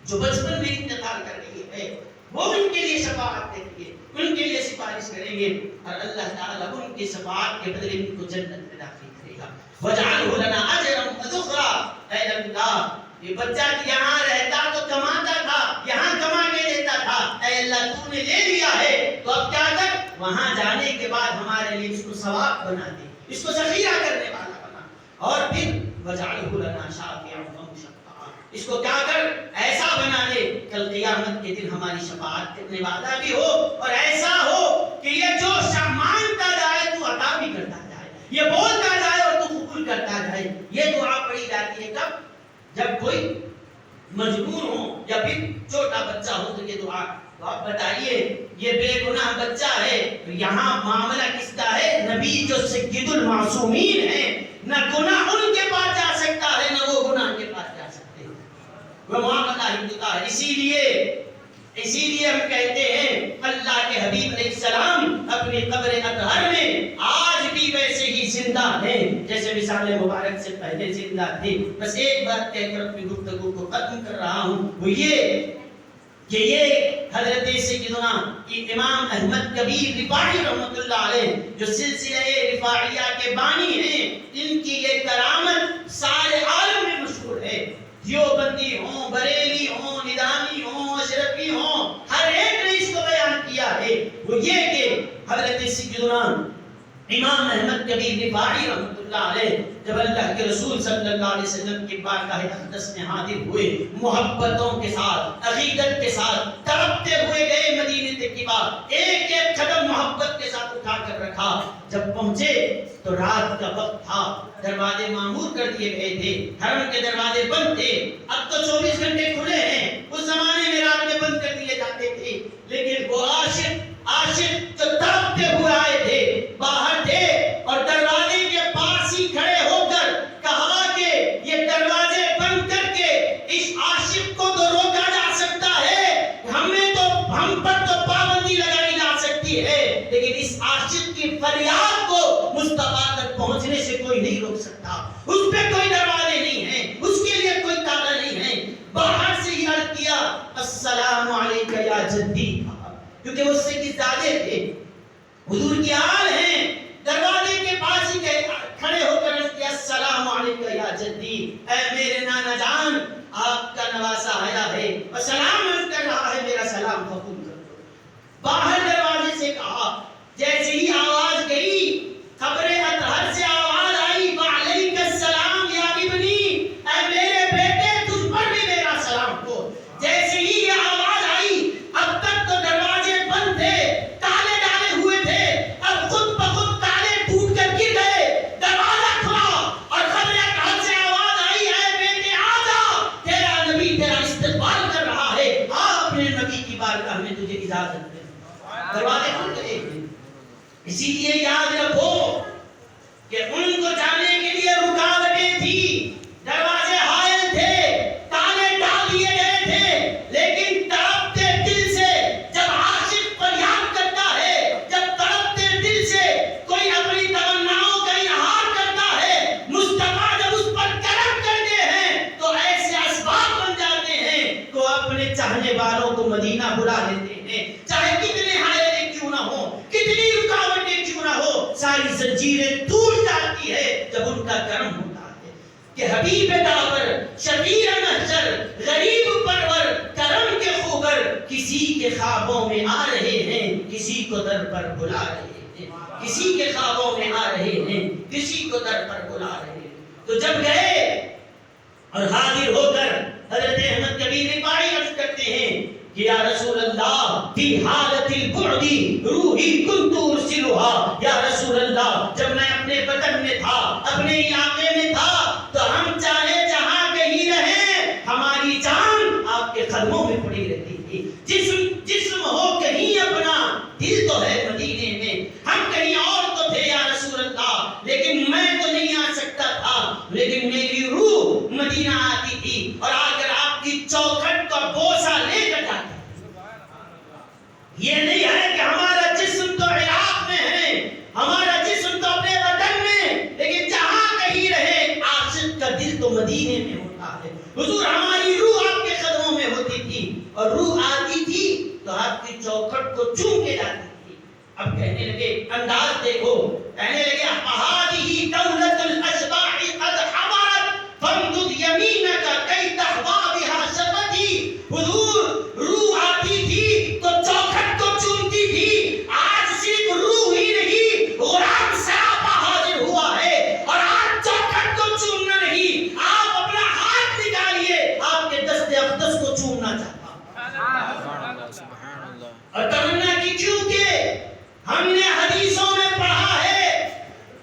جو بچپن میں انتقال کر رہی ہے، وہ ان کے لیے شفاعت کریں گے، ان کے لیے سفارش کریں گے، اور اللہ تعالیٰ ان کی شفاعت کے بدلے ان کو جنت میں داخل کرے گا۔ وَجَعَلْهُ لَنَا أَجْرًا وَذُخْرًا، اے اللہ یہ بچہ یہاں رہتا تو کماتا تھا، یہاں کما کے دیتا تھا، اے اللہ تو نے لے لیا ہے تو اب کیا کر، وہاں جانے کے بعد ہمارے لیے اس کو ثواب بنا دے، اس کو ذخیرہ کرنے والا بنا، اور پھر وَجَعَلْهُ لَنَا شَافِعًا وَمُشَفَّعًا، اس کو کیا کر ایسا بنا دے کل قیامت کے دن ہماری شفاعت کرنے والا بھی ہو، اور ایسا ہو کہ یہ جو مانگتا جائے تو عطا بھی کرتا جائے، یہ بولتا جائے اور تو قبول کرتا جائے۔ یہ دعا پڑھی جاتی ہے کب؟ جب کوئی مجبور ہو یا پھر چھوٹا بچہ ہو تو یہ دعا۔ تو آپ بتائیے یہ بے گناہ بچہ ہے، یہاں معاملہ کس کا ہے؟ نبی جو سید المعصومین ہیں، نہ گناہ ان کے پاس جا سکتا ہے نہ وہ گناہ کے پاس جا سکتے ہیں، وہ معاملہ ہی کا ہے۔ اسی لیے ہم کہتے ہیں اللہ کے حبیب علیہ السلام اپنی قبر اطہر میں آج بھی ویسے ہی زندہ ہیں جیسے مثال مبارک سے پہلے زندہ تھے۔ بس ایک بات کہہ کر اپنی گفتگو کو ختم کر رہا ہوں، وہ یہ کہ یہ حضرت سیدنا امام احمد کبیر رفاعی رحمۃ اللہ علیہ جو سلسلہ رفاعیہ کے بانی ہیں، ان کی یہ کرامت سارے عالم میں مشہور ہے۔ دیوبندی ہوں، بریلی ہوں، ندامی ہوں، اشرفی ہوں، ہر ایک نے اس کو بیان کیا ہے۔ وہ یہ کہ حضرت سیدنا امام احمد کبیر رفاعی رحمۃ اللہ علیہ جب اللہ کے رسول صلی اللہ علیہ وسلم کی بارگاہ اقدس میں حاضر ہوئے، محبتوں کے ساتھ، عقیدت کے ساتھ تڑپتے ہوئے گئے مدینہ طیبہ، ایک ایک قدم محبت کے ساتھ اٹھا کر رکھا۔ جب پہنچے تو رات کا وقت تھا، دروازے معمور کر دیے گئے تھے، حرم کے دروازے بند تھے۔ اب تو 24 گھنٹے کھلے ہیں، اس زمانے میں رات میں بند کر دیے لیکن وہ عاشق جو تڑپتے ہوئے آئے تھے باہر تھے اور دروازے کے پاس ہی کھڑے ہو کر کہا کہ یہ دروازے بند کر کے اس عاشق کو تو روکا جا سکتا ہے، ہم پر تو پابندی لگائی جا سکتی ہے، لیکن اس عاشق کی فریاد کو مصطفیٰ تک پہنچنے سے کوئی نہیں روک سکتا، اس پہ کوئی دروازے نہیں ہیں، اس کے لیے کوئی تالا نہیں ہے۔ باہر سے ہی عرض کیا السلام علیکہ یا جدی، کیونکہ وہ سیدزادے تھے، حضور کی آل ہیں، دروازے کے پاس ہی کھڑے ہو کر عرض کیا السلام علیکہ یا جدی، اے میرے نانا جان آپ کا نواسا آیا ہے اور سلام عرض کر رہا ہے، میرا سلام قبول کر دو۔ باہر دروازے سے کہا، جیسے ہی آواز گئی خبر اطہر سے آواز آئی وعلیک السلام یا ابنی، اے میرے بیٹے تجھ پر بھی میرا سلام ہو۔ جیسے ہی یہ آواز آئی، اب تک تو دروازے بند تھے، تالے ڈالے ہوئے تھے، اب خود بخود تالے ٹوٹ کر گر گئے، دروازہ کھلا اور خبر اطہر سے آواز آئی اے بیٹے آ جا، تیرا نبی تیرا استقبال کر رہا ہے، آ اپنے نبی کی بارگاہ میں تجھے اجازت دے۔ دروازے کھل گئے۔ اسی لیے یاد رکھو کہ ان کو جانے کے لیے رکاوٹیں تھی، دروازے حائل تھے، تالے ڈال دیے گئے تھے، لیکن تڑپتے دل سے جب عاشق فریاد کرتا ہے، جب تڑپتے دل سے کوئی اپنی تمناؤں کا اظہار کرتا ہے، مصطفیٰ جب اس پر کرم کرتے ہیں تو ایسے اسباب بن جاتے ہیں کہ وہ اپنے چاہنے والوں کو مدینہ بلا لیتے ہیں، چاہے کتنے حائل کیوں نہ ہو، کتنی رکاوٹیں کیوں نہ ہو، ساری زنجیریں ٹوٹ جاتی ہے جب ان کا کرم ہوتا ہے کہ حبیب داور شبیر محشر غریب پرور کرم کے خوگر کسی کے خوابوں میں آ رہے ہیں، کسی کو در پر بلا رہے ہیں، کسی کے خوابوں میں آ رہے ہیں، کسی کو در پر بلا رہے ہیں۔ تو جب گئے اور حاضر ہو کر حضرت احمد کبیر رفاعی عرض کرتے ہیں کہ یا رسول اللہ فی حالت البعد روحی کنت ارسلها، یا رسول اللہ جب میں اپنے وطن میں تھا، اپنے علاقے میں تھا، تو ہم چاہے جہاں کہیں رہیں ہماری جان آپ کے قدموں میں پڑی رہتی تھی، جسم ہو کہیں اپنا دل تو ہے مدینے میں، ہم کہیں اور تو تھے یا رسول اللہ، لیکن میں تو نہیں آ سکتا تھا، لیکن میری روح مدینہ آتی تھی اور آ کر آپ کی چوکھٹ کا بوسہ لے کر جاتی۔ یہ نہیں ہے کہ ہمارا جسم تو عراق میں ہے، ہمارا جسم تو اپنے وطن میں، لیکن جہاں کہیں رہے عاشق کا دل تو مدینے میں ہوتا ہے۔ حضور ہماری روح آپ کے قدموں میں ہوتی تھی اور روح آتی تھی تو آپ کی چوکھٹ کو چوم کے جاتی تھی۔ اب کہنے لگے، انداز دیکھو، کہنے لگے احادی دولت الاشباح قد حضرت فامدد یمینک کی تحوا بها شفتي۔ حضور روح آتی تھی تو چوکھٹ کو چومتی تھی، آج صرف روح ہی نہیں غلام سراپا حاضر ہوا ہے اور آج چوکھٹ کو چومنا نہیں، آپ اپنا ہاتھ نکالیے، آپ کے دست اقدس کو چومنا چاہتا۔ سبحان اللہ۔ اور تمنا کی کیونکہ ہم نے حدیثوں میں پڑھا ہے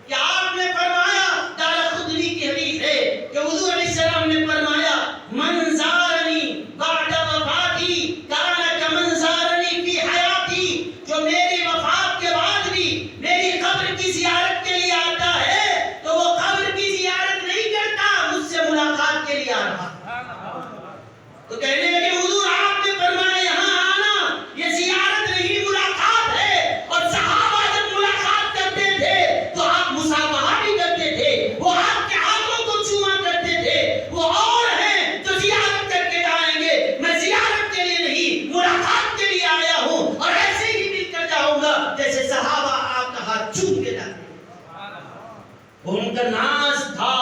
کہ آپ نے فرمایا، دارقطنی کی حدیث ہے کہ حضور علیہ السلام نے فرمایا من زارنی بعد وفاتی کان کمن زارنی فی حیاتی، جو میری وفات کے بعد بھی میری قبر کی زیارت کے لیے آتا ہے تو وہ قبر کی زیارت نہیں کرتا، مجھ سے ملاقات کے لیے آ رہا۔ تو کہنے لگے حضور آپ نے فرمایا یہاں آنا یہ زیارت نہیں ملاقات ہے، اور صحابہ جب ملاقات کرتے تھے تو آپ مصافحہ بھی کرتے تھے، وہ آپ کے ہاتھوں کو چوما کرتے تھے، وہ اور ہیں جو زیارت کر کے جائیں گے، میں زیارت کے لیے نہیں ملاقات کے لیے آیا ہوں اور ایسے ہی مل کر جاؤں گا جیسے صحابہ آپ کا ہاتھ چوم کے جاتے ہیں۔ ان کا ناز تھا،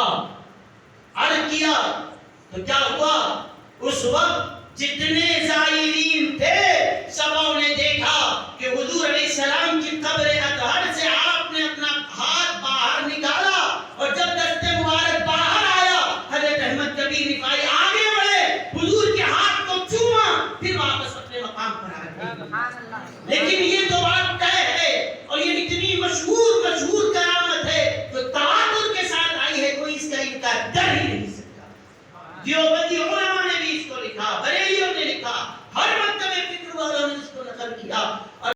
عرض کیا تو کیا ہوا، اس وقت جتنے زائرین تھے سبوں نے دیکھا کہ حضور علیہ السلام کی قبر اطہر سے آپ نے اپنا ہاتھ باہر نکالا اور جب دست مبارک باہر آیا حضرت احمد کبیر رفاعی آگے بڑھے، حضور کے ہاتھ کو چوما، پھر واپس اپنے مقام پر آ گئے۔ لیکن یہ تو بات طے ہے اور یہ اتنی مشہور کرامت ہے جو تواتر کے ساتھ آئی ہے، کوئی اس کا انکار کر ہی نہیں سکتا۔ دیوبندی